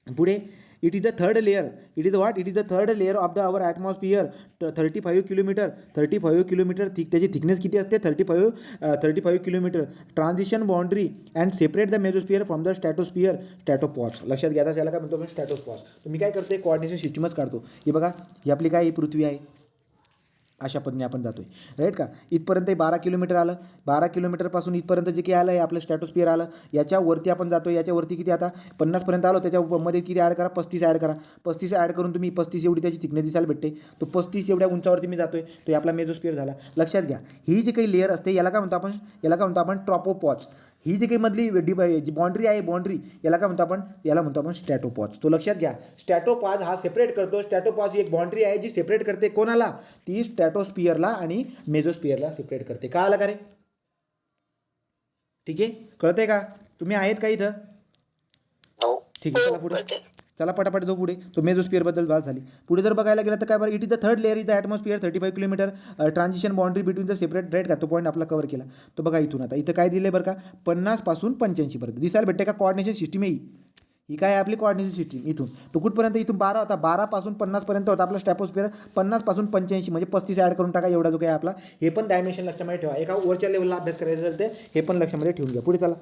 पुढे it is the third layer. It is what? It is the third layer of the our atmosphere. 35 kilometre thick. त्याची थिकनेस किती असते? 35 kilometre. Transition boundary and separate the mesosphere from the stratosphere. Stratopause. लक्षात घ्या. त्याला काय म्हणतो आपण? स्ट्रॅटोपॉज. तर मी काय करतोय कोऑर्डिनेशन सिस्टमच काढतो. हे बघा ही आपली काय ही पृथ्वी आहे. अशा पद्धतीने आपण जातोय राईट का. इथपर्यंत 12 किलोमीटर आलं. 12 किलोमीटरपासून इथपर्यंत जे काही आलं आहे आपलं स्ट्रॅटोस्फियर आलं. याच्यावरती आपण जातो. याच्यावरती किती आता 50पर्यंत आलो. त्याच्यामध्ये किती ॲड करा? 35 ॲड करा. 35 ॲड करून तुम्ही 35 एवढी त्याची थिकनेस दिसायला भेटते. तो 35 एवढ्या उंचावरती मी जातोय. तो आपला मेझोस्फियर झाला. लक्षात घ्या. ही जी काही लेअर असते याला काय म्हणतो आपण? याला काय म्हणतो आपण? ट्रॉपोपॉज. ही जी काही मधली जी बाउंड्री आहे बाउंड्री याला काय म्हणतो आपण? याला म्हणतो आपण स्ट्रॅटोपॉज. तो लक्षात घ्या. स्ट्रॅटोपॉज हा सेपरेट करतो. स्ट्रॅटोपॉज ही एक बाउंड्री आहे जी सेपरेट करते कोणाला? ती स्ट्रॅटोस्पियरला आणि मेझोस्पियरला सेपरेट करते. का आलं का रे? ठीक आहे. कळतंय का? तुम्ही आहेत का इथं? ठीक आहे. चला पुढे. चला पटापट जाऊ पुढे. तो मेझोस्पियरबद्दल बात झाली. पुढे जर बघायला गेलं तर काय बरं? It is the third layer is the atmosphere. 35 kilometre transition boundary between the separate right का. तो पॉईंट आपला कव्हर केला. तो बघा इथून आता इथं काय दिलं बरं का? 50 पासून 85 पर्यंत दिसायला भेटते का? कोऑर्डिनेशन सिस्टीम आहे ही काय आहे आपली कोऑर्डिनेशन सिस्टीम. इथून तो कुठपर्यंत? इथून 12 होता. 12 पासून 50 पर्यंत होता आपला स्ट्रॅटोस्फियर. 50 पासून 85 म्हणजे 35 ॲड करून टाका. एवढा जो काही आपला हे पण डायमेन्शन लक्षामध्ये ठेवा. एका वरच्या लेवलला अभ्यास करायचा असेल ते हे पण लक्षामध्ये ठेवून घ्या. पुढे चला.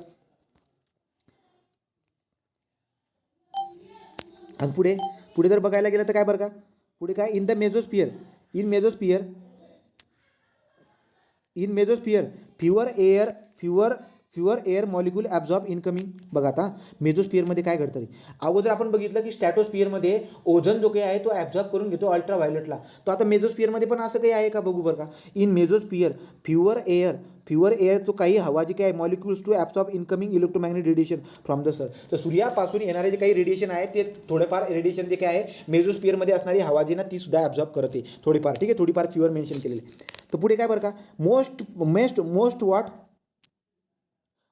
आणि पुढे जर बघायला गेलं तर काय बरं का? पुढे काय? In mesosphere fewer air molecule absorb incoming. बघा आता मेझोस्फियरमध्ये काय घडतं रे? अगोदर आपण बघितलं की स्ट्रॅटोस्फियरमध्ये ओझोन जो काही आहे तो ॲब्झॉर्ब करून घेतो अल्ट्राव्हायोलेटला. तो आता मेझोस्फियरमध्ये पण असं काही आहे का? बघू बरं का. इन मेझोस्फियर फ्युअर एअर जो काही हवा जी काही molecules to absorb incoming electromagnetic radiation from the sun. तर सूर्यापासून येणारे जे काही रेडिएशन आहे ते थोडेफार रेडिएशन जे काय आहे मेझोस्फियरमध्ये असणारी हवा जी ना ती सुद्धा ॲब्झॉर्ब करते थोडीफार. ठीक आहे. थोडीफार फ्युअर मेन्शन केलेले. तर पुढे काय बरं का?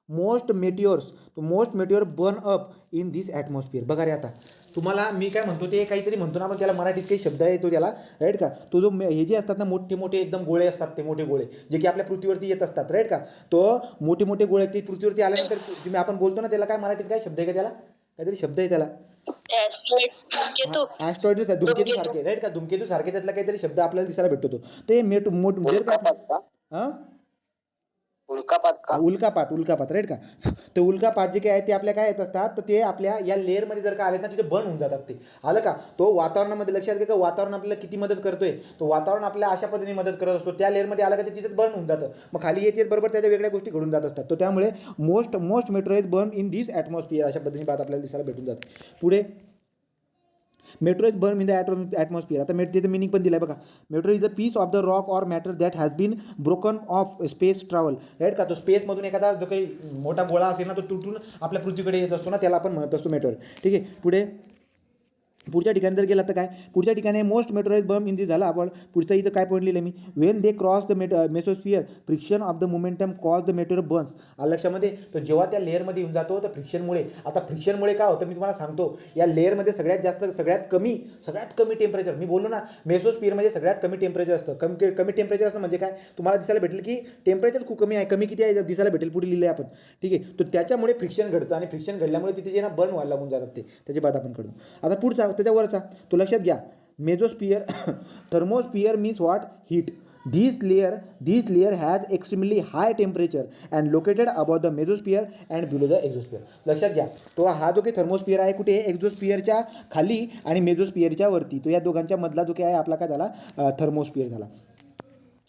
Most meteor burn up in this atmosphere. बघा रे आता तुम्हाला मी काय म्हणतो ते काहीतरी म्हणतो ना आपण त्याला मराठीत काही शब्द आहे तो त्याला राईट का. तो जो हे जे असतात ना मोठे मोठे एकदम गोळे असतात ते मोठे गोळे जे की आपल्या पृथ्वीवरती येत असतात राईट का. तो मोठे मोठे गोळे ते पृथ्वीवरती आल्यानंतर तुम्ही आपण बोलतो ना त्याला काय मराठीत काय शब्द आहे का? त्याला काहीतरी शब्द आहे त्याला. ॲस्ट्रॉइड धूमकेतू सारखे राईट का. धूमकेतू सारखे त्यातला काहीतरी शब्द आपल्याला दिसायला भेटतो. ते हां उल्कापात राईट का. ते उल्कापात जे काय आहे ते आपल्या काय येत असतात तर ते आपल्या या लेअरमध्ये जर का आले ना तिथे बर्न होऊन जातात ते. आलं का. तो वातावरणामध्ये लक्षात घ्या का वातावरण आपल्याला किती मदत करतोय. तो वातावरण आपल्याला अशा पद्धतीने मदत करत असतो. त्या लेअरमध्ये आलं का ते तिथेच बर्न होऊन जातं. मग खाली येते बरोबर त्याच्या वेगळ्या गोष्टी घडून जात असतात. तो त्यामुळे most meteor is burn in this atmosphere. अशा पद्धतीने बात आपल्याला दिसायला भेटून जाते. पुढे meteor is burn in the atmosphere. आता त्याचं मिनिंग पण दिलं आहे बघा. Meteor is a piece of the rock or matter that has been broken off space travel right का. तो स्पेसमधून एखादा जो काही मोठा गोळा असेल ना तो तुटून आपल्या पृथ्वीकडे येत असतो ना त्याला आपण म्हणत असतो मेट्रो. ठीक आहे. पुढच्या ठिकाणी जर गेला तर काय? पुढच्या ठिकाणी most meteors burn in this झाला. आपण पुढचं इथं काय पॉईंट लिहिलं मी? When they cross the mesosphere friction of the momentum cause the material burns. लक्षामध्ये तो जेव्हा त्या लेअरमध्ये येऊन जातो तर फ्रिक्शनमुळे. आता फ्रिक्शनमुळे काय होतं मी तुम्हाला सांगतो. या लेअरमध्ये सगळ्यात कमी टेम्परेचर मी बोललो ना मेसोस्फियरमध्ये सगळ्यात कमी टेम्परेचर असतं. कमी टेम्परेचर असतं म्हणजे काय? तुम्हाला दिसायला भेटेल की टेम्परेचर खूप कमी आहे. कमी किती आहे दिसायला भेटेल पुढे लिहिलं आहे आपण. ठीक आहे. तर त्याच्यामुळे फ्रिक्शन घडतं आणि फ्रिक्शन घडल्यामुळे तिथे जे ना बर्न व्हायला लागून जातात ते त्याची बात आपण करू. आता पुढचा त्याच्यावरचा तो लक्षात घ्या. Mesosphere thermosphere means what? Heat. This layer has extremely high temperature and located above the mesosphere and below the exosphere. लक्षात घ्या, तो हा जो काही थर्मोस्फिअर आहे कुठे एक्झोस्फिअरच्या खाली आणि मेझोस्फिअरच्या वरती, तो या दोघांच्या मधला जो काही आहे आपला काय झाला थर्मोस्फिअर झाला.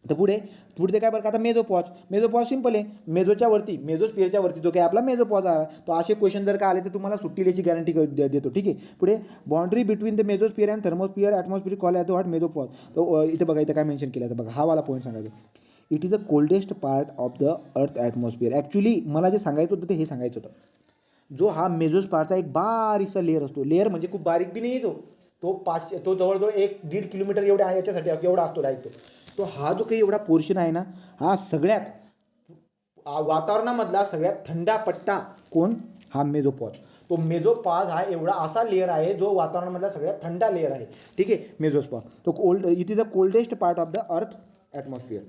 तर पुढे काय बरं का, आता मेझोपॉज सिंपल आहे, मेझोच्या वरती मेझोस्फिअरच्या वरती जो काही आपला मेझोपॉज आला. तो असे क्वेश्चन जर का आले तर तुम्हाला सुट्टी द्यायची गॅरंटी देतो. ठीक आहे. पुढे boundary between the mesosphere and thermosphere atmosphere call at what mesopause. तो इथे बघा, इथं काय मेन्शन केलं आहे बघा, हा वाला पॉईंट सांगायचं. It is a coldest part of the earth atmosphere. Actually मला जे सांगायचं होतं ते हे सांगायचं होतं, जो हा मेझोस्फिअरचा एक बारीकसा लेअर असतो, लेअर म्हणजे खूप बारीक बी नाही, तो जवळजवळ 1-1.5 किलोमीटर एवढ्या आहे, याच्यासाठी एवढा असतो डायरेक्ट तो हा जो काही एवढा पोर्शन आहे ना, हा सगळ्यात वातावरणामधला सगळ्यात थंडा पट्टा कोण, हा मेझोपॉज. तो मेझोपॉज हा एवढा असा लेअर आहे जो वातावरणामधला सगळ्यात थंडा लेअर आहे. ठीक आहे, मेझोपॉज तो it is the coldest part of the earth atmosphere.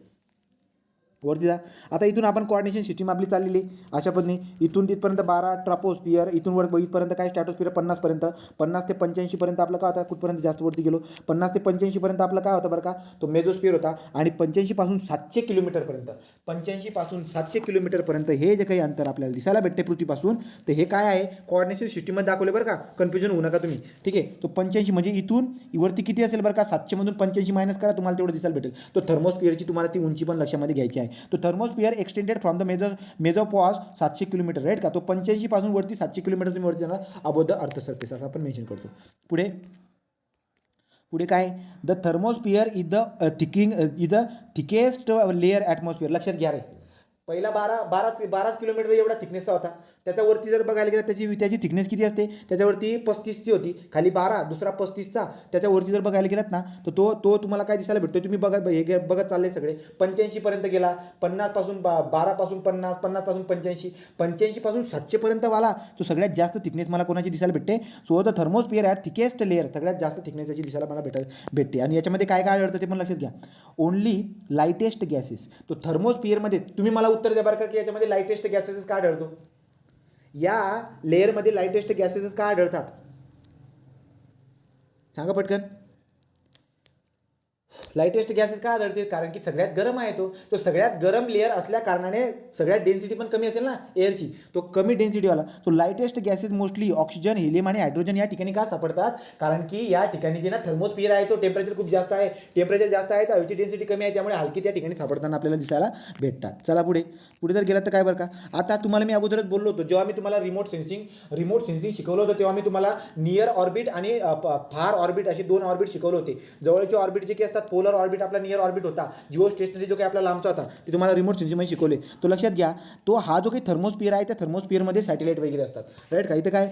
वरती जा. आता इथून आपण कोऑर्डिनेशन सिस्टीम आपली चाललेली अशा पद्धतीने, इथून तिथपर्यंत 12 ट्रॉपोस्फिअर, इथून वर इथपर्यंत काय स्टॅटोस्फिअर 50 पर्यंत, 50 ते 85 पर्यंत आपलं काय होता, कुठपर्यंत जास्त वरती गेलो, 50 ते 85 पर्यंत आपलं काय होतं बरं का, तो मेझोस्फिअर होता. आणि 85 पासून 700 किलोमीटरपर्यंत, 85 पासून 700 किलोमीटरपर्यंत हे जे काही अंतर आपल्याला दिसायला भेटते पृथ्वीपासून, तर हे काय आहे कोऑर्डिनेशन सिस्टीममध्ये दाखवले बरं का, कन्फ्युजन होऊ नका तुम्ही. ठीक आहे. तो 85 म्हणजे इथून वरती किती असेल बरं का, 700 मधून 85 मायनस करा, तुम्हाला तेवढं दिसायला भेटेल. तो थर्मोस्फिअरची तुम्हाला ती उंची पण लक्षामध्ये घ्यायची आहे. तो thermosphere extended from the mesopause 700 kilometre, right का. तो 85 पासून वरती 700 किलोमीटर तुम्ही वरती जाणार अबोव द अर्थ सरफेस, असं आपण मेन्शन करतो. पुढे काय, the thermosphere is the thickest layer atmosphere. लक्षात घ्या रे, पहिला 12 किलोमीटर एवढा थिकनेसचा होता. त्याच्यावरती जर बघायला गेलं त्याची थिकनेस किती असते, त्याच्यावरती 35ची होती, खाली 12, दुसरा 35चा. त्याच्यावरती जर बघायला गेलात ना, तर तो तुम्हाला काय दिसायला भेटतो, तुम्ही बघत चालले सगळे 85 पर्यंत गेला, 50 पासून 12 पासून 50, 50 पासून 85, 85 पासून 700 पर्यंत वाला, तो सगळ्यात जास्त थिकनेस मला कोणाची दिसायला भेटते. So the thermosphere at thickest layer, सगळ्यात जास्त थिकनेसची दिसायला मला भेटते. आणि याच्यामध्ये काय काय आढळतं ते पण लक्षात घ्या. ओनली लाईटेस्ट गॅसेस, तो थर्मोस्फिअरमध्ये तुम्ही मला उत्तर द्या बरं का, की याच्यामध्ये लाईटेस्ट गॅसेस काय आढळतो, या लेअरमध्ये लाईटेस्ट गॅसेस काय आढळतात, सांगा पटकन. लाईटेस्ट गॅसेस काय आढळते, कारण की सगळ्यात गरम आहे तो सगळ्यात गरम लेअर असल्या कारणाने सगळ्यात डेन्सिटी पण कमी असेल ना एअरची, तो कमी डेन्सिटीवाला. तो लाईटेस्ट गॅसेस मोस्टली ऑक्सिजन, हिलियम आणि हायड्रोजन या ठिकाणी का सापडतात, कारण की या ठिकाणी जे ना थर्मोस्फिअर आहे तो टेम्परेचर खूप जास्त आहे, तर हवेची डेन्सिटी कमी आहे, त्यामुळे हलकी त्या ठिकाणी सापडताना आपल्याला दिसायला भेटतात. चला पुढे जर गेला तर काय बरं का, आता तुम्हाला मी अगोदरच बोललो होतो, जेव्हा मी तुम्हाला रिमोट सेन्सिंग शिकवलं होतं, तेव्हा मी तुम्हाला नियर ऑर्बिट आणि फार ऑर्बिट असे 2 ऑर्बिट शिकवले होते. जवळचे ऑर्बिट जे काही असतात, पोलर ऑर्बिट आपला नियर ऑर्बिट होता, जिओ स्टेशनरी जो काही आपला लांबचा होता, ते तुम्हाला रिमोट सेन्सिंगमध्ये शिकवले. तो लक्षात घ्या, तो हा जो काही थर्मोस्फिअर आहे त्या थर्मोस्फिअरमध्ये सॅटेलाइट वगैरे असतात, राईट का. इथे काय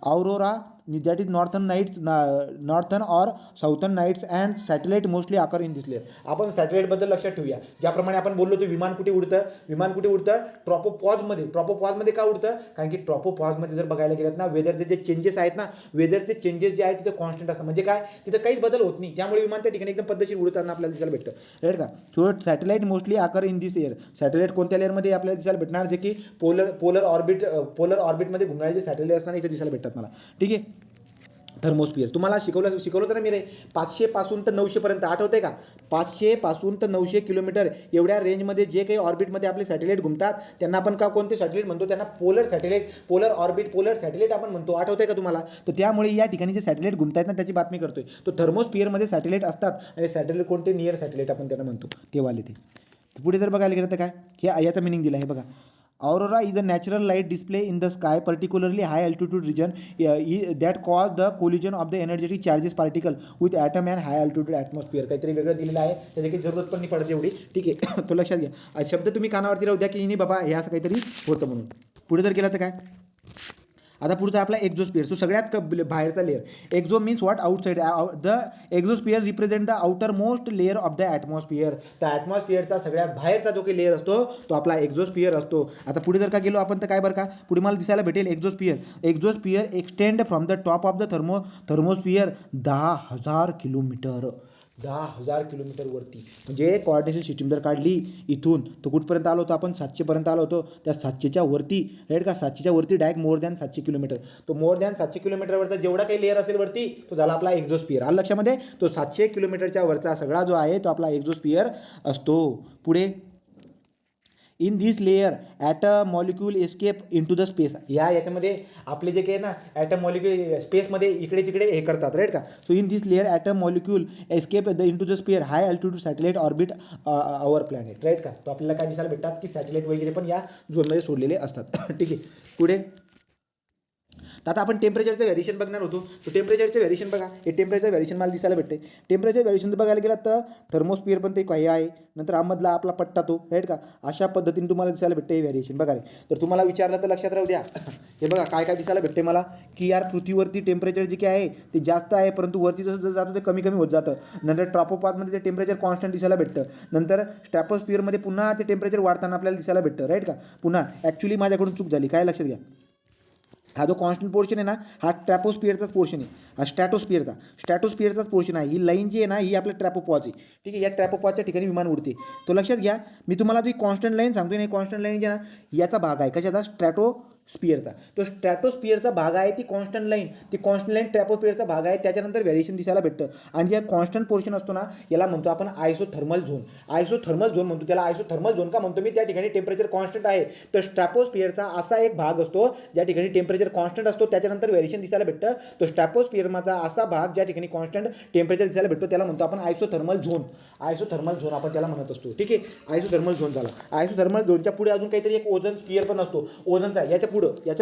aurora that is northern or Southern nights and satellite mostly आकर इन दिस लेअर. आपण सॅटेलाइटबद्दल लक्षात ठेवूया. ज्याप्रमाणे आपण बोललो होतो विमान कुठे उडतं ट्रॉपोपॉजमध्ये का उडतं, कारण की ट्रॉपोपॉजमध्ये जर बघायला गेलं ना, वेदरचे जे चेंजेस आहेत ना, वेदरचे चेंजेस जे आहेत तिथे कॉन्स्टंट असतात. म्हणजे काय, तिथं काहीच बदल होत नाही, त्यामुळे विमान त्या ठिकाणी एकदम पद्धतशीर उडताना आपल्याला दिसायला भेटतं, राईट का. सो सॅटेलाइट मोस्टली आकर इन दिस एअर. सॅटेलाइट कोणत्या लेअरमध्ये आपल्याला दिसायला भेटणार, जे की पोलर ऑर्बिटमध्ये घुमणारे जे सॅटेलाइट असताना इथे दिसायला भेटतात मला. ठीक आहे. थर्मोस्फिअर तुम्हाला शिकवलं होतं ना मी रे, 500 पासून तर 900 पर्यंत, आठवते का, 500 पासून तर 900 किलोमीटर एवढ्या रेंजमध्ये जे काही ऑर्बिटमध्ये आपले सॅटेलाइट घुमतात त्यांना आपण कोणते सॅटेलाइट म्हणतो, त्यांना पोलर सॅटेलाइट आपण म्हणतो, आठवते का तुम्हाला. तर त्यामुळे या ठिकाणी जे सॅटेलाइट घुमतायत ना त्याची बातमी करतोय. तो थर्मोस्फिअरमध्ये सॅटेलाइट असतात आणि सॅटेलाइट कोणते, नियर सॅटेलाइट आपण त्यांना म्हणतो, ते वाले ते. पुढे जर बघायला गेलं तर काय, हे याचा मिनिंग दिला आहे बघा. Aurora is a natural light display in the sky, particularly high altitude region, that cause the collision of the energetic charges particle with atom and high altitude atmosphere. काहीतरी वेगळं दिलेलं आहे, त्याची काही जरूरत पण नाही पडत एवढी. ठीक आहे. तो लक्षात घ्या, शब्द तुम्ही कानावरती राहू द्या की नाही बाबा हे असं काहीतरी होतं म्हणून. पुढे जर गेला तर काय, आता पुढचा आपला एक्झोस्फिअर, तो सगळ्यात बाहेरचा layer. Exo means what, outside. The exosphere represent the outermost layer of the atmosphere. त्या ॲटमॉस्फिअरचा सगळ्यात बाहेरचा जो काही लेअर असतो तो आपला एक्झोस्फिअर असतो. आता पुढे जर का गेलो आपण तर काय बरं का, पुढे मला दिसायला भेटेल exosphere extend from the top of the thermosphere 10,000 kilometre. 10,000 kilometre वरती. म्हणजे कोऑर्डिनेशन सिस्टीम जर काढली इथून तर कुठपर्यंत आलो होतो आपण 700पर्यंत आलो होतो. त्या 700च्या वरती राईट का 700च्या वरती डायरेक्ट मोर दॅन 700 किलोमीटर. तो मोर दॅन 700 किलोमीटरवरचा जेवढा काही लेअर असेल वरती तो झाला आपला एक्झोस्फिअर. आलं लक्षामध्ये. तो 700 किलोमीटरच्या वरचा सगळा जो आहे तो आपला एक्झोस्फिअर असतो. पुढे in this layer atom molecule escape into the space. याच्यामध्ये आपले जे काही ना ॲटम मॉलिक्यूल स्पेसमध्ये इकडे तिकडे हे करतात राईट का. So in this layer atom molecule escape into the spare high altitude satellite orbit our planet right का. तो आपल्याला काय दिसायला भेटतात की सॅटेलाइट वगैरे पण या झोनमध्ये सोडलेले असतात. ठीक आहे. पुढे तर आता आपण टेम्परेचरचं व्हेरिएशन बघणार होतो. तर टेम्परेचरचं व्हेरिएशन बघा. हे टेम्परेचर व्हेरिएशन मला दिसायला भेटते. टेम्परेचर व्हेरिएशन बघायला गेलं तर थर्मोस्फिअर पण ते काही आहे. नंतर आमधला आपला पट्टा तो राईट का. अशा पद्धतीने तुम्हाला दिसायला भेटते हे व्हेरिएशन बघा रे. तर तुम्हाला विचारलं तर लक्षात राहू द्या. हे बघा काय काय दिसायला भेटते मला की यार पृथ्वीवरती टेम्परेचर जे काय आहे ते जास्त आहे परंतु वरती जसं जसं जातो ते कमी कमी होत जातं. नंतर ट्रॉपोपाथमध्ये ते टेम्परेचर कॉन्स्टंट दिसायला भेटतं. नंतर स्ट्रॅटोस्फिअरमध्ये पुन्हा ते टेम्परेचर वाढताना आपल्याला दिसायला भेटतं राईट का. पुन्हा ॲक्च्युली माझ्याकडून चूक झाली काय लक्षात घ्या. हा जो कॉन्स्टंट पोर्शन आहे ना हा ट्रॅपोस्फिअरचाच पोर्शन आहे. हा स्ट्रॅटोस्फिअरचाच पोर्शन आहे. ही लाईन जी आहे ना ही आपल्या ट्रॅपोपॉज आहे. ठीक आहे. या ट्रॅपोपॉजच्या ठिकाणी विमान उडते. तो लक्षात घ्या. मी तुम्हाला जी कॉन्स्टंट लाईन सांगतोय ना कॉन्स्टंट लाईन जी आहे ना याचा भाग आहे कशाचा स्ट्रॅटोस्फिअरचा. तो स्ट्रॅटोस्फिअरचा भाग आहे ती कॉन्स्टंट लाईन. ती कॉन्स्टंट लाईन ट्रॅपोस्फिअरचा भाग आहे. त्याच्यानंतर व्हेरिएशन दिसायला भेटतं. आणि जे कॉन्स्टंट पोर्शन असतो ना याला म्हणतो आपण आयसोथर्मल झोन. आयसोथर्मल झोन म्हणतो त्याला. आयसोथर्मल झोन का म्हणतो मी त्या ठिकाणी टेम्परेचर कॉन्स्टंट आहे. तर स्ट्रॅटोस्फिअरचा असा एक भाग असतो ज्या ठिकाणी टेम्परेचर कॉन्स्टंट असतो त्याच्यानंतर व्हेरिएशन दिसायला भेटतं. तो स्ट्रॅटोस्फिअरचा असा भाग ज्या ठिकाणी कॉन्स्टंट टेम्परेचर दिसायला भेटतो त्याला म्हणतो आपण आयसोथर्मल झोन. आयसोथर्मल झोन आपण त्याला म्हणत असतो. ठीक आहे. आयसोथर्मल झोन झाला. आयसोथर्मल झोनच्या पुढे अजून काहीतरी एक ओझोन स्फिअर पण असतो. ओझोनचा याच्या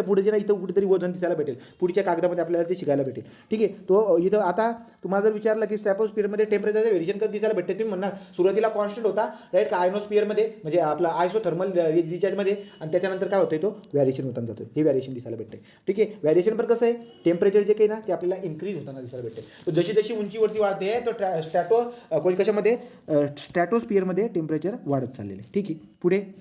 पुढे जे ना इथं कुठेतरी ओझोन दिसायला भेटेल. पुढच्या कागदामध्ये आपल्याला ते शिकायला भेटेल. ठीक आहे. तो इथं आता तुम्हाला जर विचारलं की स्ट्रॅटोस्फिअरमध्ये टेम्परेचरचं व्हेरिएशन कसं दिसायला भेटते तुम्ही म्हणणार सुरुवातीला कॉन्स्टंट होता राईट का आयनोस्फिअरमध्ये म्हणजे आपला आयसोथर्मल रिचार्जमध्ये आणि त्याच्यानंतर काय होतं तो व्हेरिएशन होताना जातो. हे व्हेरिएशन दिसायला भेटते. ठीक आहे. व्हेरिएशन पण कसं आहे टेम्परेचर जे काही ना ते आपल्याला इन्क्रीज होताना दिसायला भेटते. तर जशी जशी उंचीवरती वाढते तो कशामध्ये स्ट्रॅटोस्फिअरमध्ये टेम्परेचर वाढत चाललेलं आहे. ठीक आहे.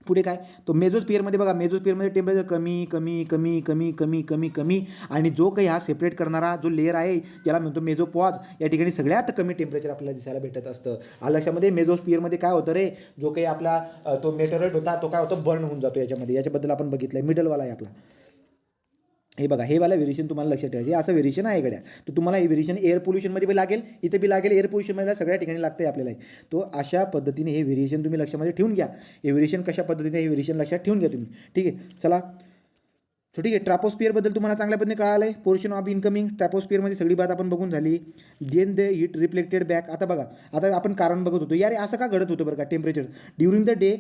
पुढे काय तो मेझोस्फिअरमध्ये बघा. मेझोस्फिअरमध्ये टेम्परेचर कमी कमी कमी कमी कमी कमी कमी आणि जो काही हा सेपरेट करणारा जो लेअर आहे ज्याला म्हणतो मेझोपॉज या ठिकाणी सगळ्यात कमी टेम्परेचर आपल्याला दिसायला भेटत असतं. लक्षामध्ये मेझोस्फिअरमध्ये काय होतं रे जो काही आपला तो मेटेरॉइड होता तो काय होतो बर्न होऊन जातो याच्यामध्ये. याच्याबद्दल आपण बघितलं आहे. मिडलवाला आहे आपला. हे बघा हे वाला व्हेरिएशन तुम्हाला लक्षात ठेवायचे. असं व्हेरिएशन आहे गड्या. तर तुम्हाला हे व्हेरिएशन एअर पोल्युशनमध्ये बी लागेल इथे बी लागेल. एअर पोल्युशनमध्ये सगळ्या ठिकाणी लागतं आहे आपल्याला. तो अशा पद्धतीने हे व्हेरिएशन तुम्ही लक्षामध्ये ठेवून घ्या. हे व्हेरिएशन कशा पद्धतीने हे व्हेरिएशन लक्षात ठेवून घ्या तुम्ही. ठीक आहे. चला सो ठीक आहे. ट्रॅपोस्फिअरबद्दल तुम्हाला चांगल्या पद्धतीने कळालं आहे. पोर्शन ऑफ इनकमिंग ट्रॅपोस्फिअरमध्ये सगळी बात आपण बघून झाली. Then the heat reflected back. आता बघा आता आपण कारण बघत होतो यार असं का घडत होतं बरं का टेम्परेचर ड्युरिंग द डे.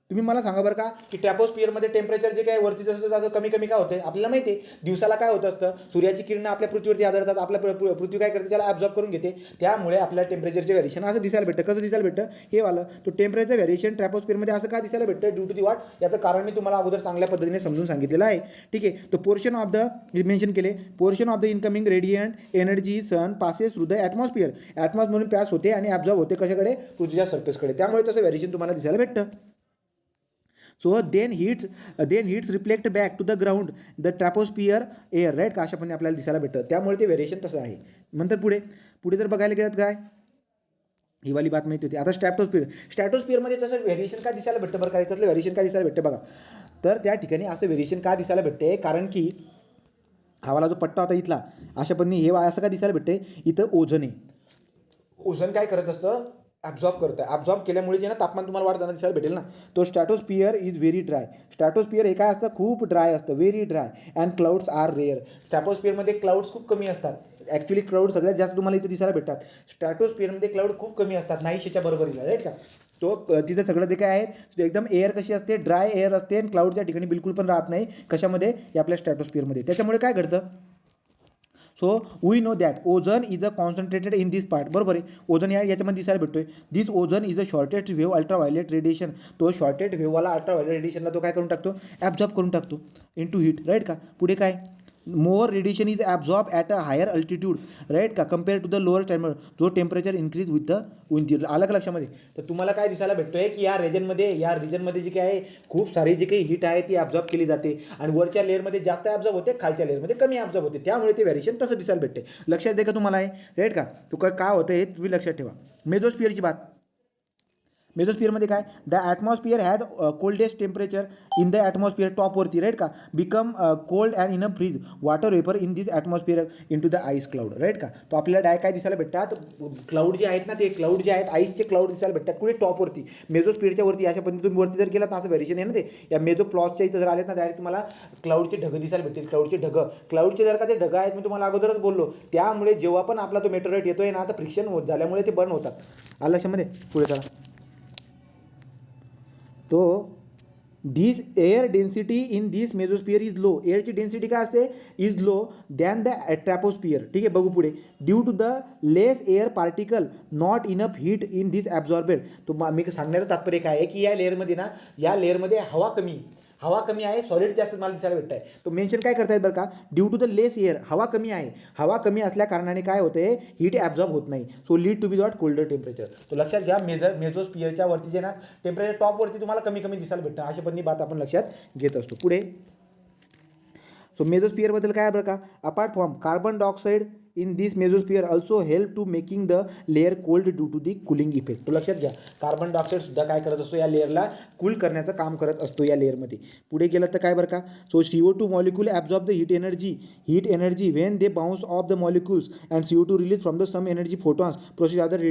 तुम्ही मला सांगा बरं का की ट्रॅपोस्फिअरमध्ये टेम्परेचर जे काय वरती जसं जातं कमी कमी काय होतं आपल्याला माहिती आहे. दिवसाला काय होत असतं सूर्याची किरणं आपल्या पृथ्वीवरती आदळतात. आपल्या पृथ्वी काय करते त्याला ॲब्झॉर्ब करून घेते. त्यामुळे आपल्या टेम्परेचरचे व्हेरिएशन असं दिसायला भेटतं. कसं दिसायला भेटतं हे वालं तो टेम्परेचर व्हेरिएशन ट्रॅपोस्फिअरमध्ये असं का दिसायला भेटतं ड्यू टू दी वॉट याचं कारण मी तुम्हाला अगोदर चांगल्या पद्धतीने समजून सांगितलेलं आहे. ठीक आहे. तो पोर्शन ऑफ द मेन्शन केले portion of the incoming radiant energy sun passes through the atmosphere. ॲटमॉस्फिअरमधून पॅस होते आणि ॲब्झॉर्ब होते कशाकडे पृथ्वीच्या सरफेसकडे. त्यामुळे तसं व्हेरिएशन तुम्हाला दिसायला भेटतं. So then heats reflect back to the ground the troposphere air right का अशा पण आपल्याला दिसायला भेटतं. त्यामुळे ते व्हेरिएशन तसं आहे. नंतर पुढे जर बघायला गेलं काय ही वाली बात माहिती होती. आता स्ट्रॅटोस्फिअरमध्ये तसं व्हेरिएशन का दिसायला भेटतं बरं काय त्यातलं व्हेरिएशन का दिसायला भेटतं बघा. तर त्या ठिकाणी असं व्हेरिएशन का दिसायला भेटते कारण की हा वाला जो पट्टा होता इथला अशा पद्धतीने हे असं का दिसायला भेटते इथं ओझोन आहे. ओझोन काय करत असतं ॲब्झॉर्ब करतं. ॲब्झॉर्ब केल्यामुळे जे ना तापमान तुम्हाला वाढताना दिसायला भेटेल ना. तो stratosphere is very dry. Stratosphere हे काय असतं खूप ड्राय असतं very dry and clouds are rare. स्ट्रॅटोस्फिअरमध्ये क्लाउड्स खूप कमी असतात. ॲक्च्युली क्लाउड सगळ्यात जास्त तुम्हाला इथे दिसायला भेटतात. स्ट्रॅटोस्फिअरमध्ये क्लाउड खूप कमी असतात नाहीशीच्या बरोबरीला राईट का. तो तिथं सगळं जे काय आहे एकदम एअर कशी असते ड्राय एअर असते आणि क्लाउडच्या ठिकाणी बिलकुल पण राहत नाही कशामध्ये या आपल्या स्ट्रॅटोस्फिअरमध्ये. त्याच्यामुळे काय घडतं so we know that ozone is a concentrated in this part. बरोबर आहे. ओझन याच्यामध्ये दिसायला भेटतोय. This ozone is a shortest wave ultraviolet radiation. तो शॉर्टेड वेव्हवाला अल्ट्राव्हायलेट रेडिएशनला तो काय करून टाकतो ॲब्झॉर्ब करून टाकतो इन टू हीट राईट का. पुढे काय more radiation is absorb at a higher altitude right का compare to the lower temperature जो टेम्परेचर इन्क्रीज विथ द उंची. आलं का लक्षामध्ये. तर तुम्हाला काय दिसायला भेटतोय की या रिजनमध्ये जी काय आहे खूप सारी जी काही हीट आहे ती ॲब्झॉर्ब केली जाते आणि वरच्या लेअरमध्ये जास्त ॲब्झॉर्ब होते, खालच्या लेअरमध्ये कमी ॲब्झॉर्ब होते, त्यामुळे ते व्हेरिएशन तसं दिसायला भेटते. लक्षात दे का तुम्हाला आहे राईट का. तो काय होतं हे तुम्ही लक्षात ठेवा. मेझोस्फिअरची बात. मेझोस्फिअरमध्ये काय the atmosphere has coldest temperature in the atmosphere टॉपवरती राईट का become cold and in a freeze water vapour in this atmosphere into the ice cloud right का. तो आपल्याला काय दिसायला भेटतात क्लाउड जे आहेत ना ते क्लाउड जे आहेत आईसचे क्लाउड दिसायला भेटतात कुठे टॉपवरती मेझोस्फिअरच्या वरती. अशा पद्धतीने तुम्ही वरती जर गेलात ना असं व्हेरिएशन आहे ना ते या मेझो प्लॉसच्या इथं जर आलेत ना डायरेक्ट तुम्हाला क्लाउडचे ढगं दिसायला भेटतील. क्लाउडचे जर का ते ढगं आहेत मी तुम्हाला अगोदरच बोललो त्यामुळे जेव्हा पण आपला तो मेटेरियल येतोय ना तर फ्रिक्शन होत झाल्यामुळे ते बर्न होतात. आलं लक्षामध्ये. पुढे चला. तो this air density in this mesosphere is low. एअरची डेन्सिटी काय असते is low than the troposphere. ठीक आहे बघू पुढे. Due to the less air particle not enough heat in this absorbed. तो मी सांगण्याचं तात्पर्य काय आहे की या लेअरमध्ये हवा कमी आहे सॉलिड जास्त मला दिसायला भेटत आहे. तो मेन्शन काय करतायत बरं का due to the less air हवा कमी आहे. हवा कमी असल्या कारणाने काय होते हीट ॲब्झॉर्ब होत नाही. So lead to be what colder temperature. तो लक्षात घ्या मेझोस्फिअरच्या वरती जे ना टेम्परेचर टॉपवरती तुम्हाला कमी दिसायला भेटतं. अशा पण बात आपण लक्षात घेत असतो. पुढे सो मेझोस्फिअरबद्दल काय आहे बरं का apart from carbon dioxide in this mesosphere also help to making the layer cold due to the cooling effect. तो लक्षात घ्या कार्बन डायऑक्साईड सुद्धा काय करत असतो या लेअरला कूल करण्याचं काम करत असतो या लेअरमध्ये. पुढे गेलं तर काय बरं का so CO2 molecule absorb the heat energy when they bounce off the molecules and CO2 release from the some energy photons process of the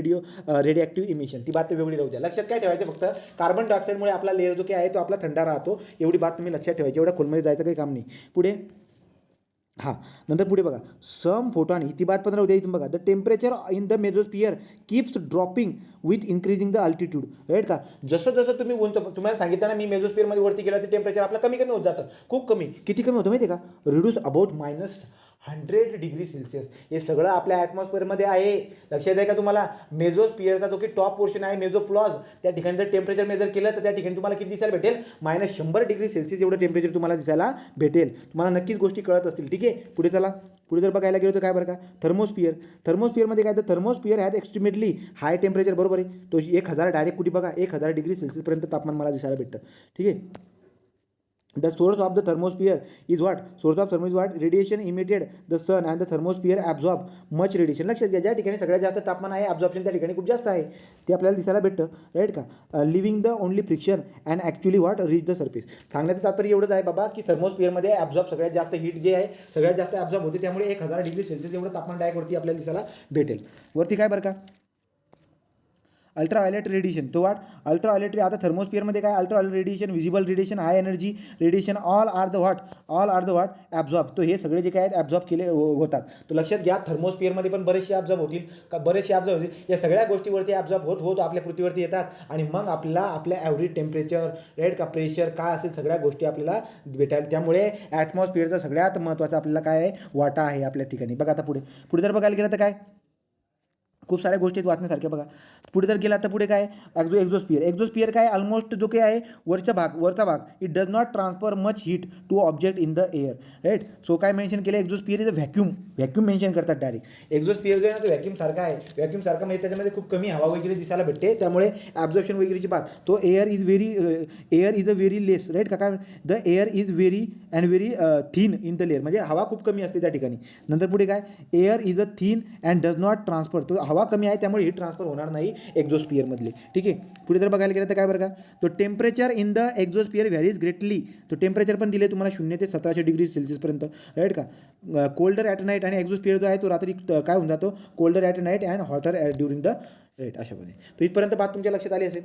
radiative emission. ती बात वेगळी राहू द्या. लक्षात काय ठेवायचं फक्त कार्बन डायऑक्साईडमुळे आपला लेअर जो काय आहे तो आपला थंडा राहतो. एवढी बात तुम्ही लक्षात ठेवायची. एवढ्या खोलमध्ये जायचं काही काम नाही. पुढे हां नंतर पुढे बघा सम फोटॉन ही ती बात पण राहू द्या. इथून बघा the temperature in the mesosphere keeps dropping with increasing the altitude right का. जसं तुम्ही तुम्हाला सांगितलं ना मी मेझोस्फिअरमध्ये वरती गेला तर टेम्परेचर आपलं कमी होत जातं. खूप कमी. किती कमी होतं माहिती आहे का रिड्यूस अबाउट -100 डिग्री सेल्सिअस. हे सगळं आपल्या ॲटमॉस्फिअरमध्ये आहे. लक्षात आहे का तुम्हाला. मेझोस्फिअरचा जो की टॉप पोर्शन आहे मेझोप्लॉज त्या ठिकाणी जर टेम्परेचर मेजर केलं तर त्या ठिकाणी तुम्हाला किती दिसायला भेटेल -100 डिग्री सेल्सिअस एवढं टेम्परेचर तुम्हाला दिसायला भेटेल. तुम्हाला नक्कीच गोष्टी कळत असतील. ठीक आहे पुढे चला. पुढे जर बघायला गेलो तर काय बरं का थर्मोस्फिअरमध्ये काय तर थर्मोस्फिअर हॅज एक्स्ट्रीमेटली हाय टेम्परेचर बरोबर आहे. तो 1000 डायरेक्ट कुठे बघा 1000 डिग्री सेल्सिअसपर्यंत तापमान मला दिसायला भेटतं. ठीक आहे. The source of the thermosphere is what radiation emitted the sun and the thermosphere absorb much radiation. लक्षात घ्या ज्या ठिकाणी सगळ्यात जास्त तापमान आहे ॲब्झॉर्प्शन त्या ठिकाणी खूप जास्त आहे ते आपल्याला दिसायला भेटतं राईट का. Living the only friction and actually reach the surface. सांगण्याचं तात्पर्य एवढंच आहे बाबा की थर्मोस्फिअरमध्ये सगळ्यात जास्त हीट जे आहे सगळ्यात जास्त ॲब्झॉर्ब होते. त्यामुळे 1000 डिग्री सेल्सिअस एवढं तापमान डायरेक्ट आपल्याला दिसायला भेटेल. वरती काय बरं का अल्ट्राव्हायलेट रेडिएशन. तो अल्ट्राव्हायलेट आता थर्मोस्फिअरमध्ये काय ultraviolet radiation visible radiation high energy radiation all are the what absorb. तो हे सगळे जे काय आहेत ॲब्झॉर्ब केले होतात. तो लक्षात घ्या थर्मोस्फिअरमध्ये पण बरेचसे ॲब्झॉर्ब होतील. या सगळ्या गोष्टीवरती ॲब्झॉर्ब होत आपल्या पृथ्वीवरती येतात आणि मग आपल्या ॲव्हरेज टेम्परेचर राईट का प्रेशर काय असेल सगळ्या गोष्टी आपल्याला भेटायला. त्यामुळे ॲटमॉस्फिअरचा सगळ्यात महत्त्वाचा आपल्याला काय आहे वाटा आहे आपल्या ठिकाणी. बघा आता पुढे जर बघायला गेलं तर काय खूप साऱ्या गोष्टी वाचण्यासारख्या. बघा पुढे जर गेला तर पुढे काय एक्झोस्फिअर काय ऑलमोस्ट जो काय आहे वरचा भाग it does not transfer much heat to object in the air right. So काय मेन्शन केलं exosphere is a vacuum mention करतात डायरेक्ट. एक्झोस्फिअर जो आहे ना तो व्हॅक्यूम सारखा म्हणजे त्याच्यामध्ये खूप कमी हवा वगैरे दिसायला भेटते. त्यामुळे ॲब्झॉर्प्शन वगैरेची बात तो air is a very less right का काय the air is very thin in the layer म्हणजे हवा खूप कमी असते त्या ठिकाणी. नंतर पुढे काय air is a thin and does not transfer. तो हवा कमी आहे त्यामुळे हीट ट्रान्सफर होणार नाही एक्झोस्फिअरमधले. ठीक आहे पुढे जर बघायला गेलं तर काय बरं का तो temperature in the exosphere varies greatly. तो टेम्परेचर पण दिले तुम्हाला 0 ते 1700 डिग्री सेल्सिअसपर्यंत राईट का. कोल्डर ॲट नाईट आणि एक्झोस्फिअर जो आहे तो रात्री काय होऊन जातो colder at night and hotter during the right. अशामध्ये तो इथपर्यंत बात तुमच्या लक्षात आली असेल.